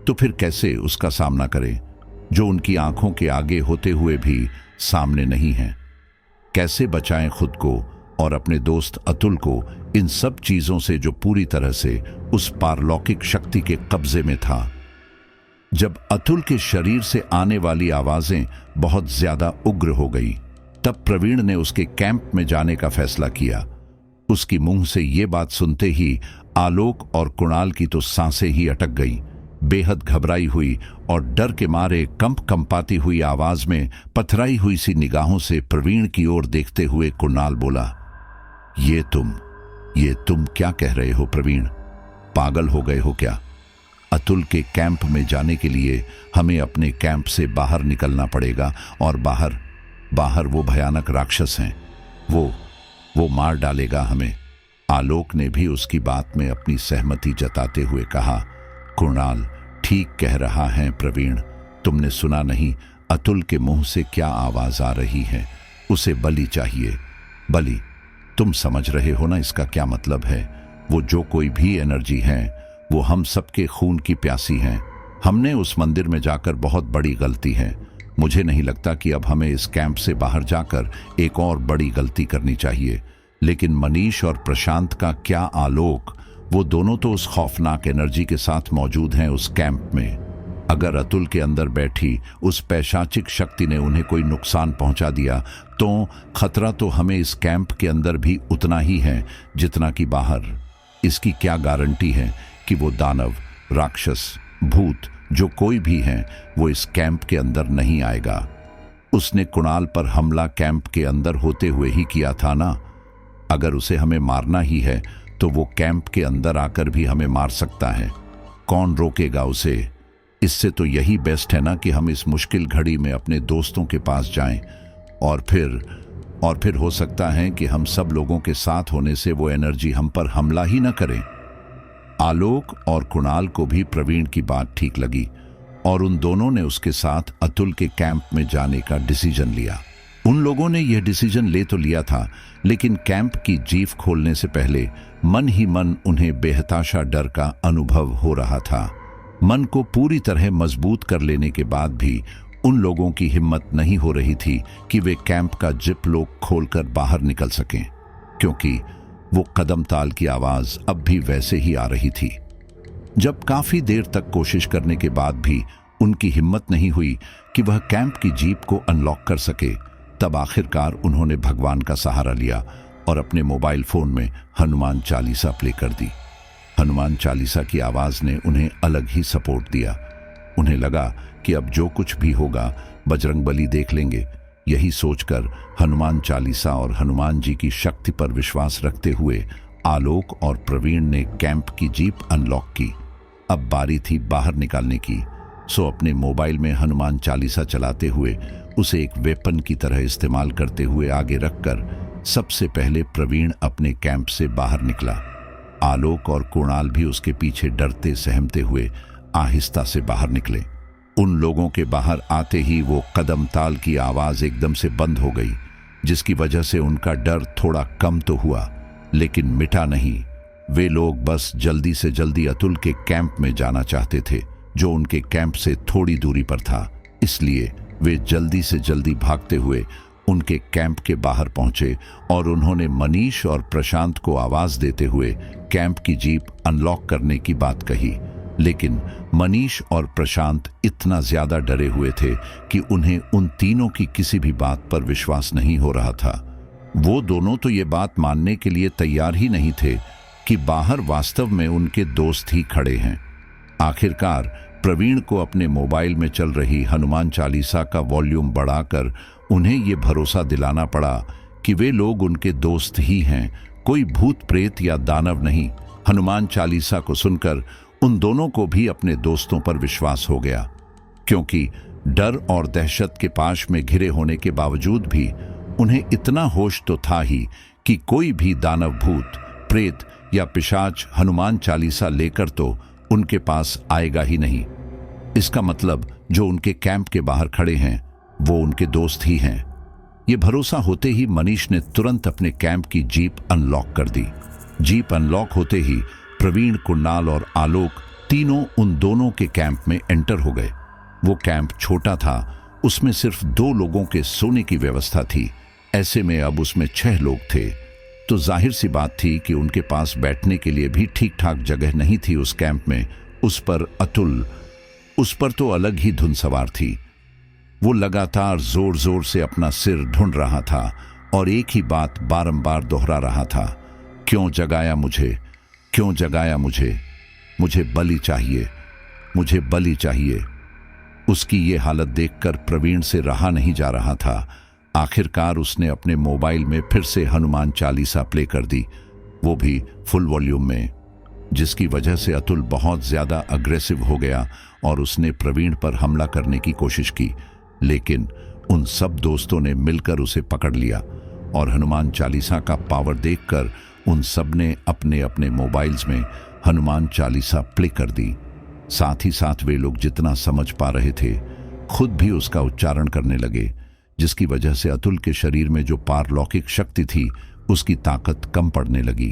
तो फिर कैसे उसका सामना करें जो उनकी आंखों के आगे होते हुए भी सामने नहीं है? कैसे बचाएं खुद को और अपने दोस्त अतुल को इन सब चीजों से जो पूरी तरह से उस पारलौकिक शक्ति के कब्जे में था? जब अतुल के शरीर से आने वाली आवाजें बहुत ज्यादा उग्र हो गई, तब प्रवीण ने उसके कैंप में जाने का फैसला किया। उसकी मुंह से ये बात सुनते ही आलोक और कुणाल की तो सांसें ही अटक गईं। बेहद घबराई हुई और डर के मारे कंपाती हुई आवाज में पथराई हुई सी निगाहों से प्रवीण की ओर देखते हुए कुणाल बोला, ये तुम क्या कह रहे हो प्रवीण? पागल हो गए हो क्या? अतुल के कैंप में जाने के लिए हमें अपने कैंप से बाहर निकलना पड़ेगा और बाहर वो भयानक राक्षस हैं। वो मार डालेगा हमें। आलोक ने भी उसकी बात में अपनी सहमति जताते हुए कहा, कुणाल ठीक कह रहा है प्रवीण, तुमने सुना नहीं अतुल के मुंह से क्या आवाज आ रही है? उसे बलि चाहिए। बलि? तुम समझ रहे हो ना इसका क्या मतलब है? वो जो कोई भी एनर्जी है वो हम सबके खून की प्यासी हैं। हमने उस मंदिर में जाकर बहुत बड़ी गलती है। मुझे नहीं लगता कि अब हमें इस कैंप से बाहर जाकर एक और बड़ी गलती करनी चाहिए। लेकिन मनीष और प्रशांत का क्या आलोक? वो दोनों तो उस खौफनाक एनर्जी के साथ मौजूद हैं उस कैंप में। अगर अतुल के अंदर बैठी उस पैशाचिक शक्ति ने उन्हें कोई नुकसान पहुंचा दिया तो खतरा तो हमें इस कैंप के अंदर भी उतना ही है जितना कि बाहर। इसकी क्या गारंटी है कि वो दानव, राक्षस, भूत जो कोई भी है वो इस कैंप के अंदर नहीं आएगा? उसने कुणाल पर हमला कैंप के अंदर होते हुए ही किया था ना। अगर उसे हमें मारना ही है तो वो कैंप के अंदर आकर भी हमें मार सकता है। कौन रोकेगा उसे? इससे तो यही बेस्ट है ना कि हम इस मुश्किल घड़ी में अपने दोस्तों के पास जाएं और फिर हो सकता है कि हम सब लोगों के साथ होने से वो एनर्जी हम पर हमला ही न करे। आलोक और कुणाल को भी प्रवीण की बात ठीक लगी और उन दोनों ने उसके साथ अतुल के कैंप में जाने का डिसीजन लिया। उन लोगों ने यह डिसीजन ले तो लिया था, लेकिन कैंप की जीप खोलने से पहले मन ही मन उन्हें बेहताशा डर का अनुभव हो रहा था। मन को पूरी तरह मजबूत कर लेने के बाद भी उन लोगों की हिम्मत नहीं हो रही थी कि वे कैंप का जिप लॉक खोलकर बाहर निकल सकें, क्योंकि वो कदम ताल की आवाज अब भी वैसे ही आ रही थी। जब काफी देर तक कोशिश करने के बाद भी उनकी हिम्मत नहीं हुई कि वह कैंप की जीप को अनलॉक कर सके, तब आखिरकार उन्होंने भगवान का सहारा लिया और अपने मोबाइल फोन में हनुमान चालीसा प्ले कर दी। हनुमान चालीसा की आवाज ने उन्हें अलग ही सपोर्ट दिया। उन्हें लगा कि अब जो कुछ भी होगा बजरंगबली देख लेंगे। यही सोचकर हनुमान चालीसा और हनुमान जी की शक्ति पर विश्वास रखते हुए आलोक और प्रवीण ने कैंप की जीप अनलॉक की। अब बारी थी बाहर निकालने की, सो अपने मोबाइल में हनुमान चालीसा चलाते हुए उसे एक वेपन की तरह इस्तेमाल करते हुए आगे रखकर सबसे पहले प्रवीण अपने कैंप से बाहर निकला। आलोक और कुणाल भी उसके पीछे डरते सहमते हुए आहिस्ता से बाहर निकले। उन लोगों के बाहर आते ही वो कदम ताल की आवाज एकदम से बंद हो गई, जिसकी वजह से उनका डर थोड़ा कम तो हुआ, लेकिन मिटा नहीं। वे लोग बस जल्दी से जल्दी अतुल के कैंप में जाना चाहते थे, जो उनके कैंप से थोड़ी दूरी पर था। इसलिए वे जल्दी से जल्दी भागते हुए उनके कैंप के बाहर पहुंचे और उन्होंने मनीष और प्रशांत को आवाज देते हुए कैंप की जीप अनलॉक करने की बात कही। लेकिन मनीष और प्रशांत इतना ज्यादा डरे हुए थे कि उन्हें उन तीनों की किसी भी बात पर विश्वास नहीं हो रहा था। वो दोनों तो ये बात मानने के लिए तैयार ही नहीं थे कि बाहर वास्तव में उनके दोस्त ही खड़े हैं। आखिरकार प्रवीण को अपने मोबाइल में चल रही हनुमान चालीसा का वॉल्यूम बढ़ाकर उन्हें ये भरोसा दिलाना पड़ा कि वे लोग उनके दोस्त ही हैं, कोई भूत प्रेत या दानव नहीं। हनुमान चालीसा को सुनकर उन दोनों को भी अपने दोस्तों पर विश्वास हो गया, क्योंकि डर और दहशत के पाश में घिरे होने के बावजूद भी उन्हें इतना होश तो था ही कि कोई भी दानव, भूत, प्रेत या पिशाच हनुमान चालीसा लेकर तो उनके पास आएगा ही नहीं। इसका मतलब जो उनके कैंप के बाहर खड़े हैं वो उनके दोस्त ही हैं। ये भरोसा होते ही मनीष ने तुरंत अपने कैंप की जीप अनलॉक कर दी। जीप अनलॉक होते ही प्रवीण, कुणाल और आलोक तीनों उन दोनों के कैंप में एंटर हो गए। वो कैंप छोटा था, उसमें सिर्फ 2 लोगों के सोने की व्यवस्था थी। ऐसे में अब उसमें 6 लोग थे, तो जाहिर सी बात थी कि उनके पास बैठने के लिए भी ठीक ठाक जगह नहीं थी उस कैंप में। उस पर अतुल, उस पर तो अलग ही धुन सवार थी। वो लगातार जोर जोर से अपना सिर ढूंढ रहा था और एक ही बात बारंबार दोहरा रहा था, क्यों जगाया मुझे? क्यों जगाया मुझे? मुझे बलि चाहिए, मुझे बलि चाहिए। उसकी ये हालत देखकर प्रवीण से रहा नहीं जा रहा था। आखिरकार उसने अपने मोबाइल में फिर से हनुमान चालीसा प्ले कर दी, वो भी फुल वॉल्यूम में, जिसकी वजह से अतुल बहुत ज्यादा अग्रेसिव हो गया और उसने प्रवीण पर हमला करने की कोशिश की। लेकिन उन सब दोस्तों ने मिलकर उसे पकड़ लिया और हनुमान चालीसा का पावर देखकर उन सब ने अपने अपने मोबाइल्स में हनुमान चालीसा प्ले कर दी। साथ ही साथ वे लोग जितना समझ पा रहे थे खुद भी उसका उच्चारण करने लगे, जिसकी वजह से अतुल के शरीर में जो पारलौकिक शक्ति थी उसकी ताकत कम पड़ने लगी।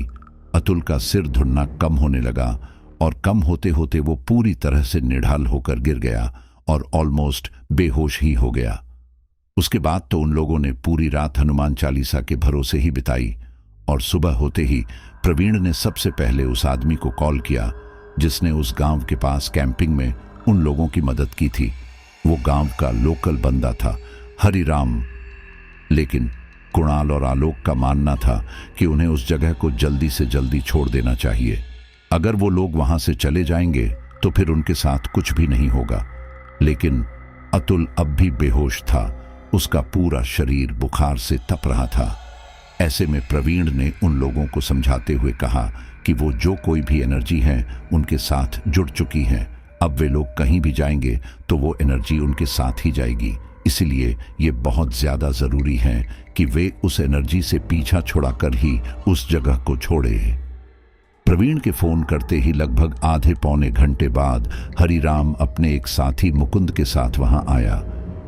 अतुल का सिर धुनना कम होने लगा और कम होते होते वो पूरी तरह से निढाल होकर गिर गया और ऑलमोस्ट बेहोश ही हो गया। उसके बाद तो उन लोगों ने पूरी रात हनुमान चालीसा के भरोसे ही बिताई और सुबह होते ही प्रवीण ने सबसे पहले उस आदमी को कॉल किया जिसने उस गांव के पास कैंपिंग में उन लोगों की मदद की थी। वो गांव का लोकल बंदा था, हरिराम। लेकिन कुणाल और आलोक का मानना था कि उन्हें उस जगह को जल्दी से जल्दी छोड़ देना चाहिए। अगर वो लोग वहां से चले जाएंगे तो फिर उनके साथ कुछ भी नहीं होगा। लेकिन अतुल अब भी बेहोश था, उसका पूरा शरीर बुखार से तप रहा था। ऐसे में प्रवीण ने उन लोगों को समझाते हुए कहा कि वो जो कोई भी एनर्जी है उनके साथ जुड़ चुकी है। अब वे लोग कहीं भी जाएंगे तो वो एनर्जी उनके साथ ही जाएगी, इसलिए ये बहुत ज्यादा जरूरी है कि वे उस एनर्जी से पीछा छुड़ाकर ही उस जगह को छोड़े। प्रवीण के फोन करते ही लगभग आधे पौने घंटे बाद हरिराम अपने एक साथी मुकुंद के साथ वहां आया।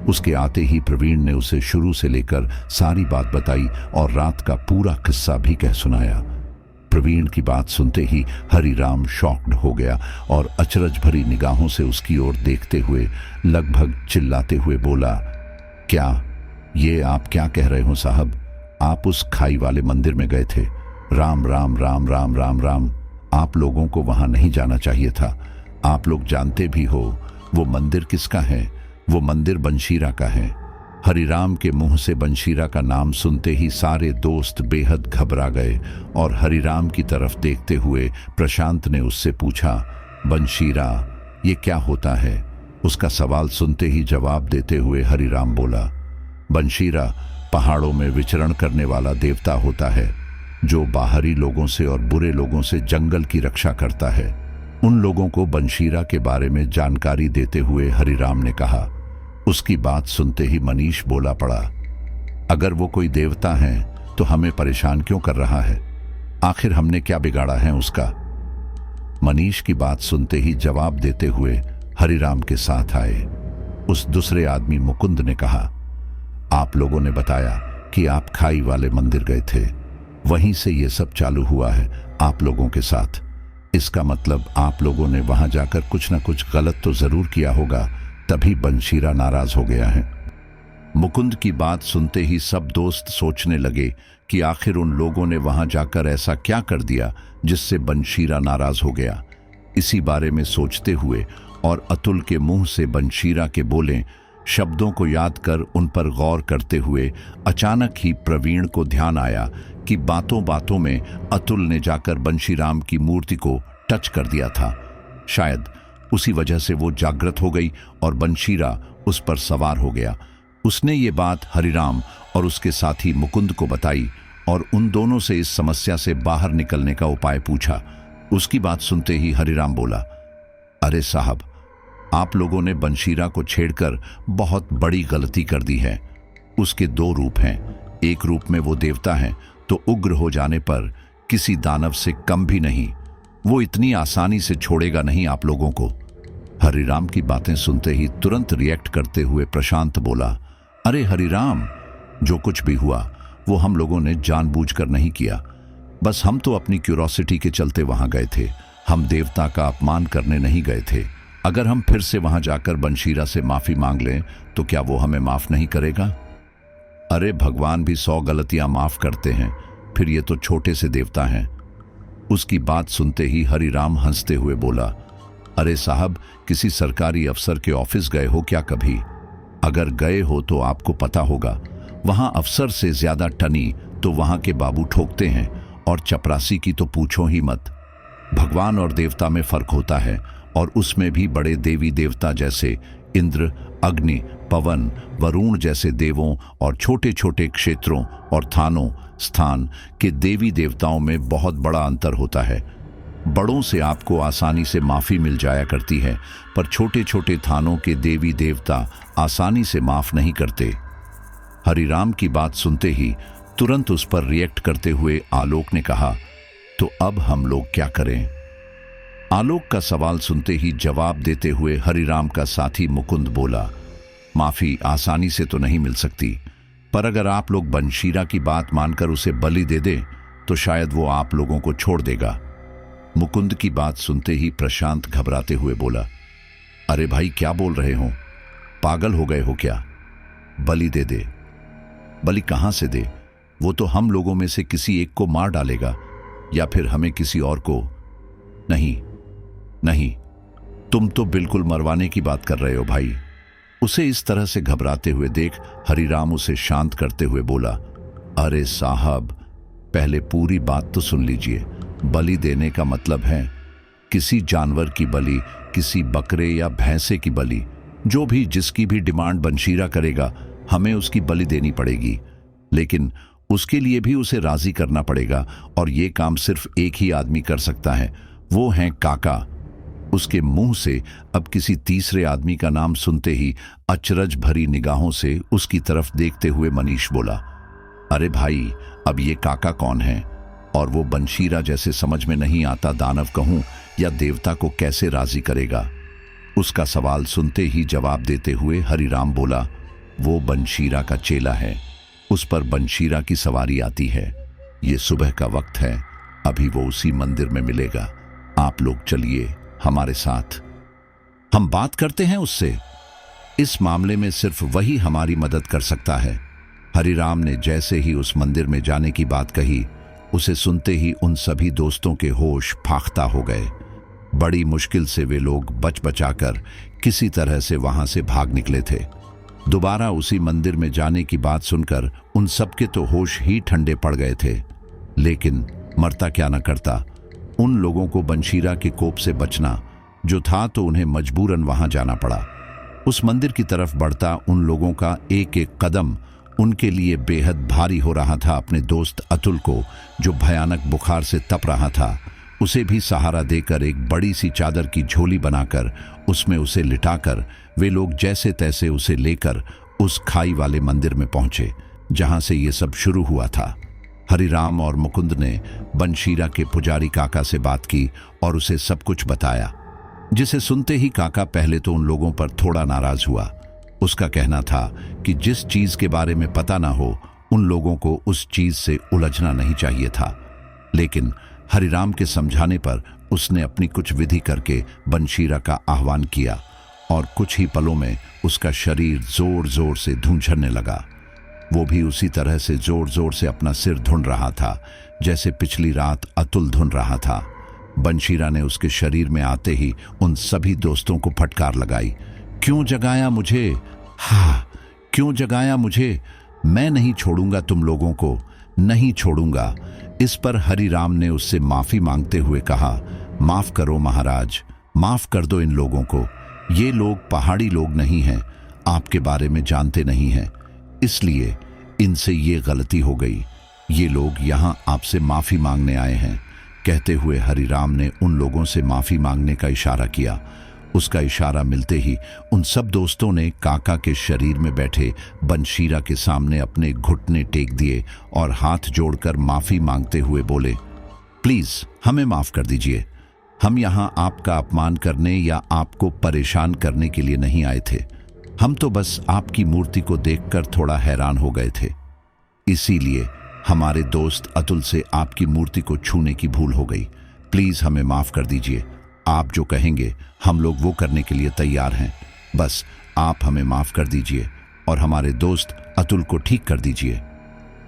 उसके आते ही प्रवीण ने उसे शुरू से लेकर सारी बात बताई और रात का पूरा किस्सा भी कह सुनाया। प्रवीण की बात सुनते ही हरिराम शॉक्ड हो गया और अचरज भरी निगाहों से उसकी ओर देखते हुए लगभग चिल्लाते हुए बोला, क्या ये आप क्या कह रहे हो साहब? आप उस खाई वाले मंदिर में गए थे। राम राम राम राम राम राम, आप लोगों को वहां नहीं जाना चाहिए था। आप लोग जानते भी हो वो मंदिर किसका है? वो मंदिर बंशीरा का है। हरिराम के मुंह से बंशीरा का नाम सुनते ही सारे दोस्त बेहद घबरा गए और हरिराम की तरफ देखते हुए प्रशांत ने उससे पूछा, बंशीरा ये क्या होता है? उसका सवाल सुनते ही जवाब देते हुए हरिराम बोला, बंशीरा पहाड़ों में विचरण करने वाला देवता होता है जो बाहरी लोगों से और बुरे लोगों से जंगल की रक्षा करता है। उन लोगों को बंशीरा के बारे में जानकारी देते हुए हरिराम ने कहा। उसकी बात सुनते ही मनीष बोला पड़ा, अगर वो कोई देवता है तो हमें परेशान क्यों कर रहा है? आखिर हमने क्या बिगाड़ा है उसका? मनीष की बात सुनते ही जवाब देते हुए हरिराम के साथ आए उस दूसरे आदमी मुकुंद ने कहा, आप लोगों ने बताया कि आप खाई वाले मंदिर गए थे, वहीं से ये सब चालू हुआ है आप लोगों के साथ। इसका मतलब आप लोगों ने वहां जाकर कुछ ना कुछ गलत तो जरूर किया होगा, तभी बंशीरा नाराज हो गया है। मुकुंद की बात सुनते ही सब दोस्त सोचने लगे कि आखिर उन लोगों ने वहां जाकर ऐसा क्या कर दिया जिससे बंशीरा नाराज हो गया। इसी बारे में सोचते हुए और अतुल के मुंह से बंशीरा के बोले शब्दों को याद कर उन पर गौर करते हुए अचानक ही प्रवीण को ध्यान आया कि बातों बातों में अतुल ने जाकर बंशीराम की मूर्ति को टच कर दिया था। शायद उसी वजह से वो जागृत हो गई और बंशीरा उस पर सवार हो गया। उसने ये बात हरिराम और उसके साथी मुकुंद को बताई और उन दोनों से इस समस्या से बाहर निकलने का उपाय पूछा। उसकी बात सुनते ही हरिराम बोला, अरे साहब, आप लोगों ने बंशीरा को छेड़कर बहुत बड़ी गलती कर दी है। उसके दो रूप हैं, एक रूप में वो देवता है तो उग्र हो जाने पर किसी दानव से कम भी नहीं, वो इतनी आसानी से छोड़ेगा नहीं आप लोगों को। हरिराम की बातें सुनते ही तुरंत रिएक्ट करते हुए प्रशांत बोला, अरे हरिराम, जो कुछ भी हुआ वो हम लोगों ने जानबूझकर नहीं किया, बस हम तो अपनी क्यूरोसिटी के चलते वहां गए थे। हम देवता का अपमान करने नहीं गए थे। अगर हम फिर से वहां जाकर बंशीरा से माफी मांग लें तो क्या वो हमें माफ नहीं करेगा? अरे भगवान भी 100 गलतियां माफ करते हैं, फिर ये तो छोटे से देवता हैं। उसकी बात सुनते ही हरिराम हंसते हुए बोला, अरे साहब, किसी सरकारी अफसर के ऑफिस गए हो क्या कभी? अगर गए हो तो आपको पता होगा, वहां अफसर से ज्यादा टनी तो वहां के बाबू ठोकते हैं और चपरासी की तो पूछो ही मत। भगवान और देवता में फर्क होता है, और उसमें भी बड़े देवी देवता जैसे इंद्र, अग्नि, पवन, वरुण जैसे देवों और छोटे छोटे क्षेत्रों और थानों स्थान के देवी देवताओं में बहुत बड़ा अंतर होता है। बड़ों से आपको आसानी से माफ़ी मिल जाया करती है, पर छोटे छोटे थानों के देवी देवता आसानी से माफ़ नहीं करते। हरिराम की बात सुनते ही तुरंत उस पर रिएक्ट करते हुए आलोक ने कहा, तो अब हम लोग क्या करें? आलोक का सवाल सुनते ही जवाब देते हुए हरिराम का साथी मुकुंद बोला, माफ़ी आसानी से तो नहीं मिल सकती, पर अगर आप लोग बनशीरा की बात मानकर उसे बलि दे दें तो शायद वो आप लोगों को छोड़ देगा। मुकुंद की बात सुनते ही प्रशांत घबराते हुए बोला, अरे भाई क्या बोल रहे हो? पागल हो गए हो क्या? बलि दे दे? बलि कहां से दे? वो तो हम लोगों में से किसी एक को मार डालेगा, या फिर हमें किसी और को। नहीं नहीं, तुम तो बिल्कुल मरवाने की बात कर रहे हो भाई। उसे इस तरह से घबराते हुए देख हरिराम उसे शांत करते हुए बोला, अरे साहब, पहले पूरी बात तो सुन लीजिए। बलि देने का मतलब है किसी जानवर की बलि, किसी बकरे या भैंसे की बलि, जो भी जिसकी भी डिमांड बनशीरा करेगा हमें उसकी बलि देनी पड़ेगी। लेकिन उसके लिए भी उसे राजी करना पड़ेगा, और ये काम सिर्फ एक ही आदमी कर सकता है, वो हैं काका। उसके मुंह से अब किसी तीसरे आदमी का नाम सुनते ही अचरज भरी निगाहों से उसकी तरफ देखते हुए मनीष बोला, अरे भाई, अब ये काका कौन है? और वो बनशीरा जैसे समझ में नहीं आता दानव कहूं या देवता को कैसे राजी करेगा? उसका सवाल सुनते ही जवाब देते हुए हरिराम बोला, वो बनशीरा का चेला है, उस पर बनशीरा की सवारी आती है। ये सुबह का वक्त है, अभी वो उसी मंदिर में मिलेगा। आप लोग चलिए हमारे साथ, हम बात करते हैं उससे। इस मामले में सिर्फ वही हमारी मदद कर सकता है। हरिराम ने जैसे ही उस मंदिर में जाने की बात कही, उसे सुनते ही उन सभी दोस्तों के होश फाख्ता हो गए। बड़ी मुश्किल से वे लोग बच बचाकर किसी तरह से वहां से भाग निकले थे। दोबारा उसी मंदिर में जाने की बात सुनकर उन सबके तो होश ही ठंडे पड़ गए थे। लेकिन मरता क्या न करता, उन लोगों को बनशीरा के कोप से बचना जो था, तो उन्हें मजबूरन वहां जाना पड़ा। उस मंदिर की तरफ बढ़ता उन लोगों का एक एक कदम उनके लिए बेहद भारी हो रहा था। अपने दोस्त अतुल को, जो भयानक बुखार से तप रहा था, उसे भी सहारा देकर एक बड़ी सी चादर की झोली बनाकर उसमें उसे लिटाकर वे लोग जैसे तैसे उसे लेकर उस खाई वाले मंदिर में पहुंचे जहां से ये सब शुरू हुआ था। हरिराम और मुकुंद ने बनशीरा के पुजारी काका से बात की और उसे सब कुछ बताया, जिसे सुनते ही काका पहले तो उन लोगों पर थोड़ा नाराज हुआ। उसका कहना था कि जिस चीज के बारे में पता ना हो, उन लोगों को उस चीज से उलझना नहीं चाहिए था। लेकिन हरिराम के समझाने पर उसने अपनी कुछ विधि करके बनशीरा का आह्वान किया, और कुछ ही पलों में उसका शरीर जोर जोर से धूंझरने लगा। वो भी उसी तरह से जोर जोर से अपना सिर धुन रहा था जैसे पिछली रात अतुल धुन रहा था। बनशीरा ने उसके शरीर में आते ही उन सभी दोस्तों को फटकार लगाई, क्यों जगाया मुझे? हाँ, क्यों जगाया मुझे? मैं नहीं छोड़ूंगा तुम लोगों को, नहीं छोड़ूंगा। इस पर हरिराम ने उससे माफी मांगते हुए कहा, माफ करो महाराज, माफ कर दो इन लोगों को। ये लोग पहाड़ी लोग नहीं हैं, आपके बारे में जानते नहीं हैं, इसलिए इनसे ये गलती हो गई। ये लोग यहाँ आपसे माफी मांगने आए हैं। कहते हुए हरिराम ने उन लोगों से माफी मांगने का इशारा किया। उसका इशारा मिलते ही उन सब दोस्तों ने काका के शरीर में बैठे बनशीरा के सामने अपने घुटने टेक दिए और हाथ जोड़कर माफी मांगते हुए बोले, प्लीज हमें माफ कर दीजिए। हम यहाँ आपका अपमान करने या आपको परेशान करने के लिए नहीं आए थे। हम तो बस आपकी मूर्ति को देखकर थोड़ा हैरान हो गए थे, इसीलिए हमारे दोस्त अतुल से आपकी मूर्ति को छूने की भूल हो गई। प्लीज हमें माफ कर दीजिए। आप जो कहेंगे हम लोग वो करने के लिए तैयार हैं। बस आप हमें माफ कर दीजिए और हमारे दोस्त अतुल को ठीक कर दीजिए।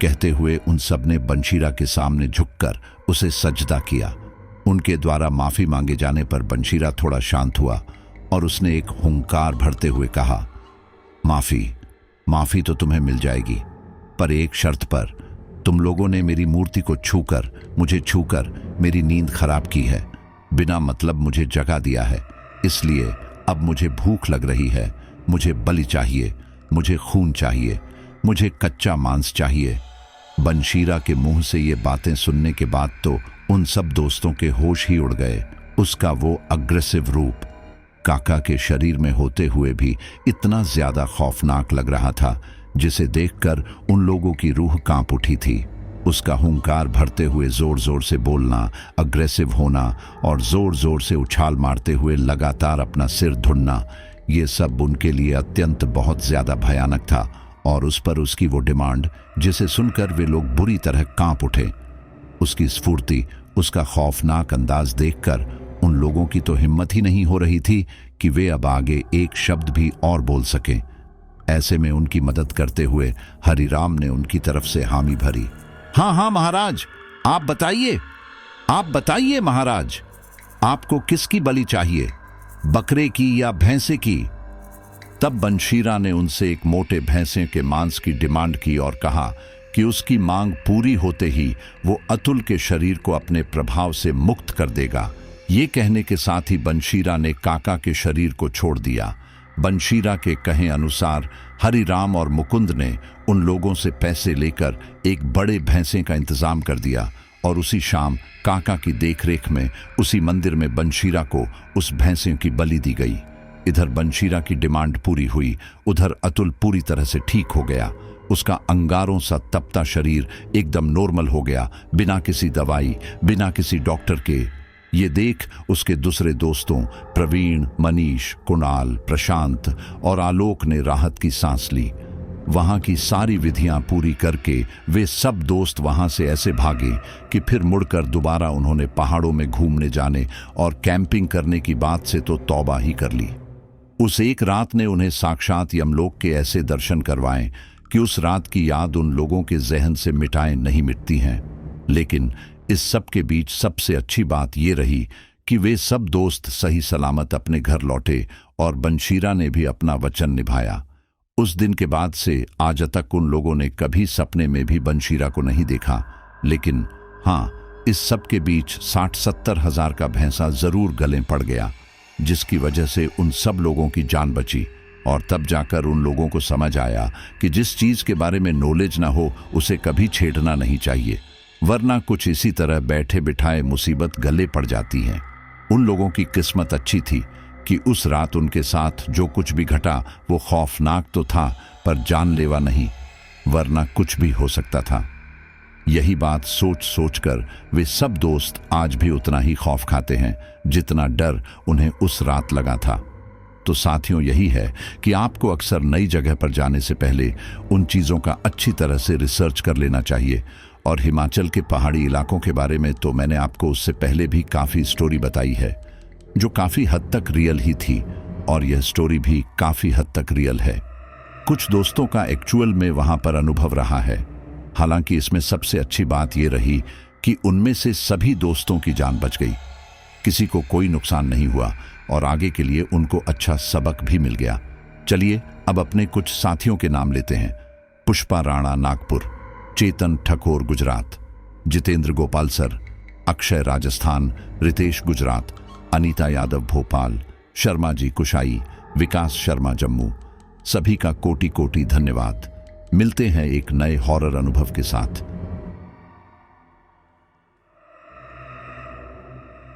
कहते हुए उन सब ने बनशीरा के सामने झुककर उसे सजदा किया। उनके द्वारा माफी मांगे जाने पर बनशीरा थोड़ा शांत हुआ और उसने एक हुंकार भरते हुए कहा, माफी तो तुम्हें मिल जाएगी, पर एक शर्त पर। तुम लोगों ने मेरी मूर्ति को छूकर, मुझे छूकर मेरी नींद खराब की है, बिना मतलब मुझे जगा दिया है। इसलिए अब मुझे भूख लग रही है, मुझे बलि चाहिए, मुझे खून चाहिए, मुझे कच्चा मांस चाहिए। बनशीरा के मुंह से ये बातें सुनने के बाद तो उन सब दोस्तों के होश ही उड़ गए। उसका वो अग्रेसिव रूप काका के शरीर में होते हुए भी इतना ज्यादा खौफनाक लग रहा था, जिसे देखकर उन लोगों की रूह कांप उठी थी। उसका हुंकार भरते हुए जोर जोर से बोलना, अग्रेसिव होना और जोर जोर से उछाल मारते हुए लगातार अपना सिर ढूंढना, ये सब उनके लिए अत्यंत बहुत ज्यादा भयानक था। और उस पर उसकी वो डिमांड, जिसे सुनकर वे लोग बुरी तरह कांप उठे। उसकी स्फूर्ति, उसका खौफनाक अंदाज देखकर उन लोगों की तो हिम्मत ही नहीं हो रही थी कि वे अब आगे एक शब्द भी और बोल सकें। ऐसे में उनकी मदद करते हुए हरिराम ने उनकी तरफ से हामी भरी। हाँ हाँ महाराज, आप बताइए महाराज, आपको किसकी बलि चाहिए, बकरे की या भैंसे की? तब बनशीरा ने उनसे एक मोटे भैंसे के मांस की डिमांड की और कहा कि उसकी मांग पूरी होते ही वो अतुल के शरीर को अपने प्रभाव से मुक्त कर देगा। ये कहने के साथ ही बनशीरा ने काका के शरीर को छोड़ दिया। बनशीरा के कहे अनुसार हरिराम और मुकुंद ने उन लोगों से पैसे लेकर एक बड़े भैंसे का इंतजाम कर दिया और उसी शाम काका की देखरेख में उसी मंदिर में बनशीरा को उस भैंसे की बलि दी गई। इधर बनशीरा की डिमांड पूरी हुई, उधर अतुल पूरी तरह से ठीक हो गया। उसका अंगारों सा तपता शरीर एकदम नॉर्मल हो गया, बिना किसी दवाई, बिना किसी डॉक्टर के। ये देख उसके दूसरे दोस्तों प्रवीण, मनीष, कुणाल, प्रशांत और आलोक ने राहत की सांस ली। वहां की सारी विधियां पूरी करके वे सब दोस्त वहां से ऐसे भागे कि फिर मुड़कर दोबारा उन्होंने पहाड़ों में घूमने जाने और कैंपिंग करने की बात से तो तौबा ही कर ली। उस एक रात ने उन्हें साक्षात यमलोक के ऐसे दर्शन करवाए कि उस रात की याद उन लोगों के जहन से मिटाए नहीं मिटती हैं। लेकिन इस सब के बीच सबसे अच्छी बात ये रही कि वे सब दोस्त सही सलामत अपने घर लौटे और बनशीरा ने भी अपना वचन निभाया। उस दिन के बाद से आज तक उन लोगों ने कभी सपने में भी बनशीरा को नहीं देखा। लेकिन हाँ, इस सब के बीच 60-70 हजार का भैंसा जरूर गले पड़ गया, जिसकी वजह से उन सब लोगों की जान बची। और तब जाकर उन लोगों को समझ आया कि जिस चीज के बारे में नॉलेज ना हो उसे कभी छेड़ना नहीं चाहिए, वरना कुछ इसी तरह बैठे बिठाए मुसीबत गले पड़ जाती है। उन लोगों की किस्मत अच्छी थी कि उस रात उनके साथ जो कुछ भी घटा वो खौफनाक तो था पर जानलेवा नहीं, वरना कुछ भी हो सकता था। यही बात सोच सोचकर वे सब दोस्त आज भी उतना ही खौफ खाते हैं जितना डर उन्हें उस रात लगा था। तो साथियों, यही है कि आपको अक्सर नई जगह पर जाने से पहले उन चीज़ों का अच्छी तरह से रिसर्च कर लेना चाहिए। और हिमाचल के पहाड़ी इलाकों के बारे में तो मैंने आपको उससे पहले भी काफ़ी स्टोरी बताई है, जो काफ़ी हद तक रियल ही थी, और यह स्टोरी भी काफ़ी हद तक रियल है। कुछ दोस्तों का एक्चुअल में वहाँ पर अनुभव रहा है। हालांकि इसमें सबसे अच्छी बात यह रही कि उनमें से सभी दोस्तों की जान बच गई, किसी को कोई नुकसान नहीं हुआ और आगे के लिए उनको अच्छा सबक भी मिल गया। चलिए अब अपने कुछ साथियों के नाम लेते हैं। पुष्पा राणा नागपुर, चेतन ठकोर गुजरात, जितेंद्र गोपाल सर, अक्षय राजस्थान, रितेश गुजरात, अनीता यादव भोपाल, शर्मा जी कुशाई, विकास शर्मा जम्मू। सभी का कोटि कोटि धन्यवाद। मिलते हैं एक नए हॉरर अनुभव के साथ।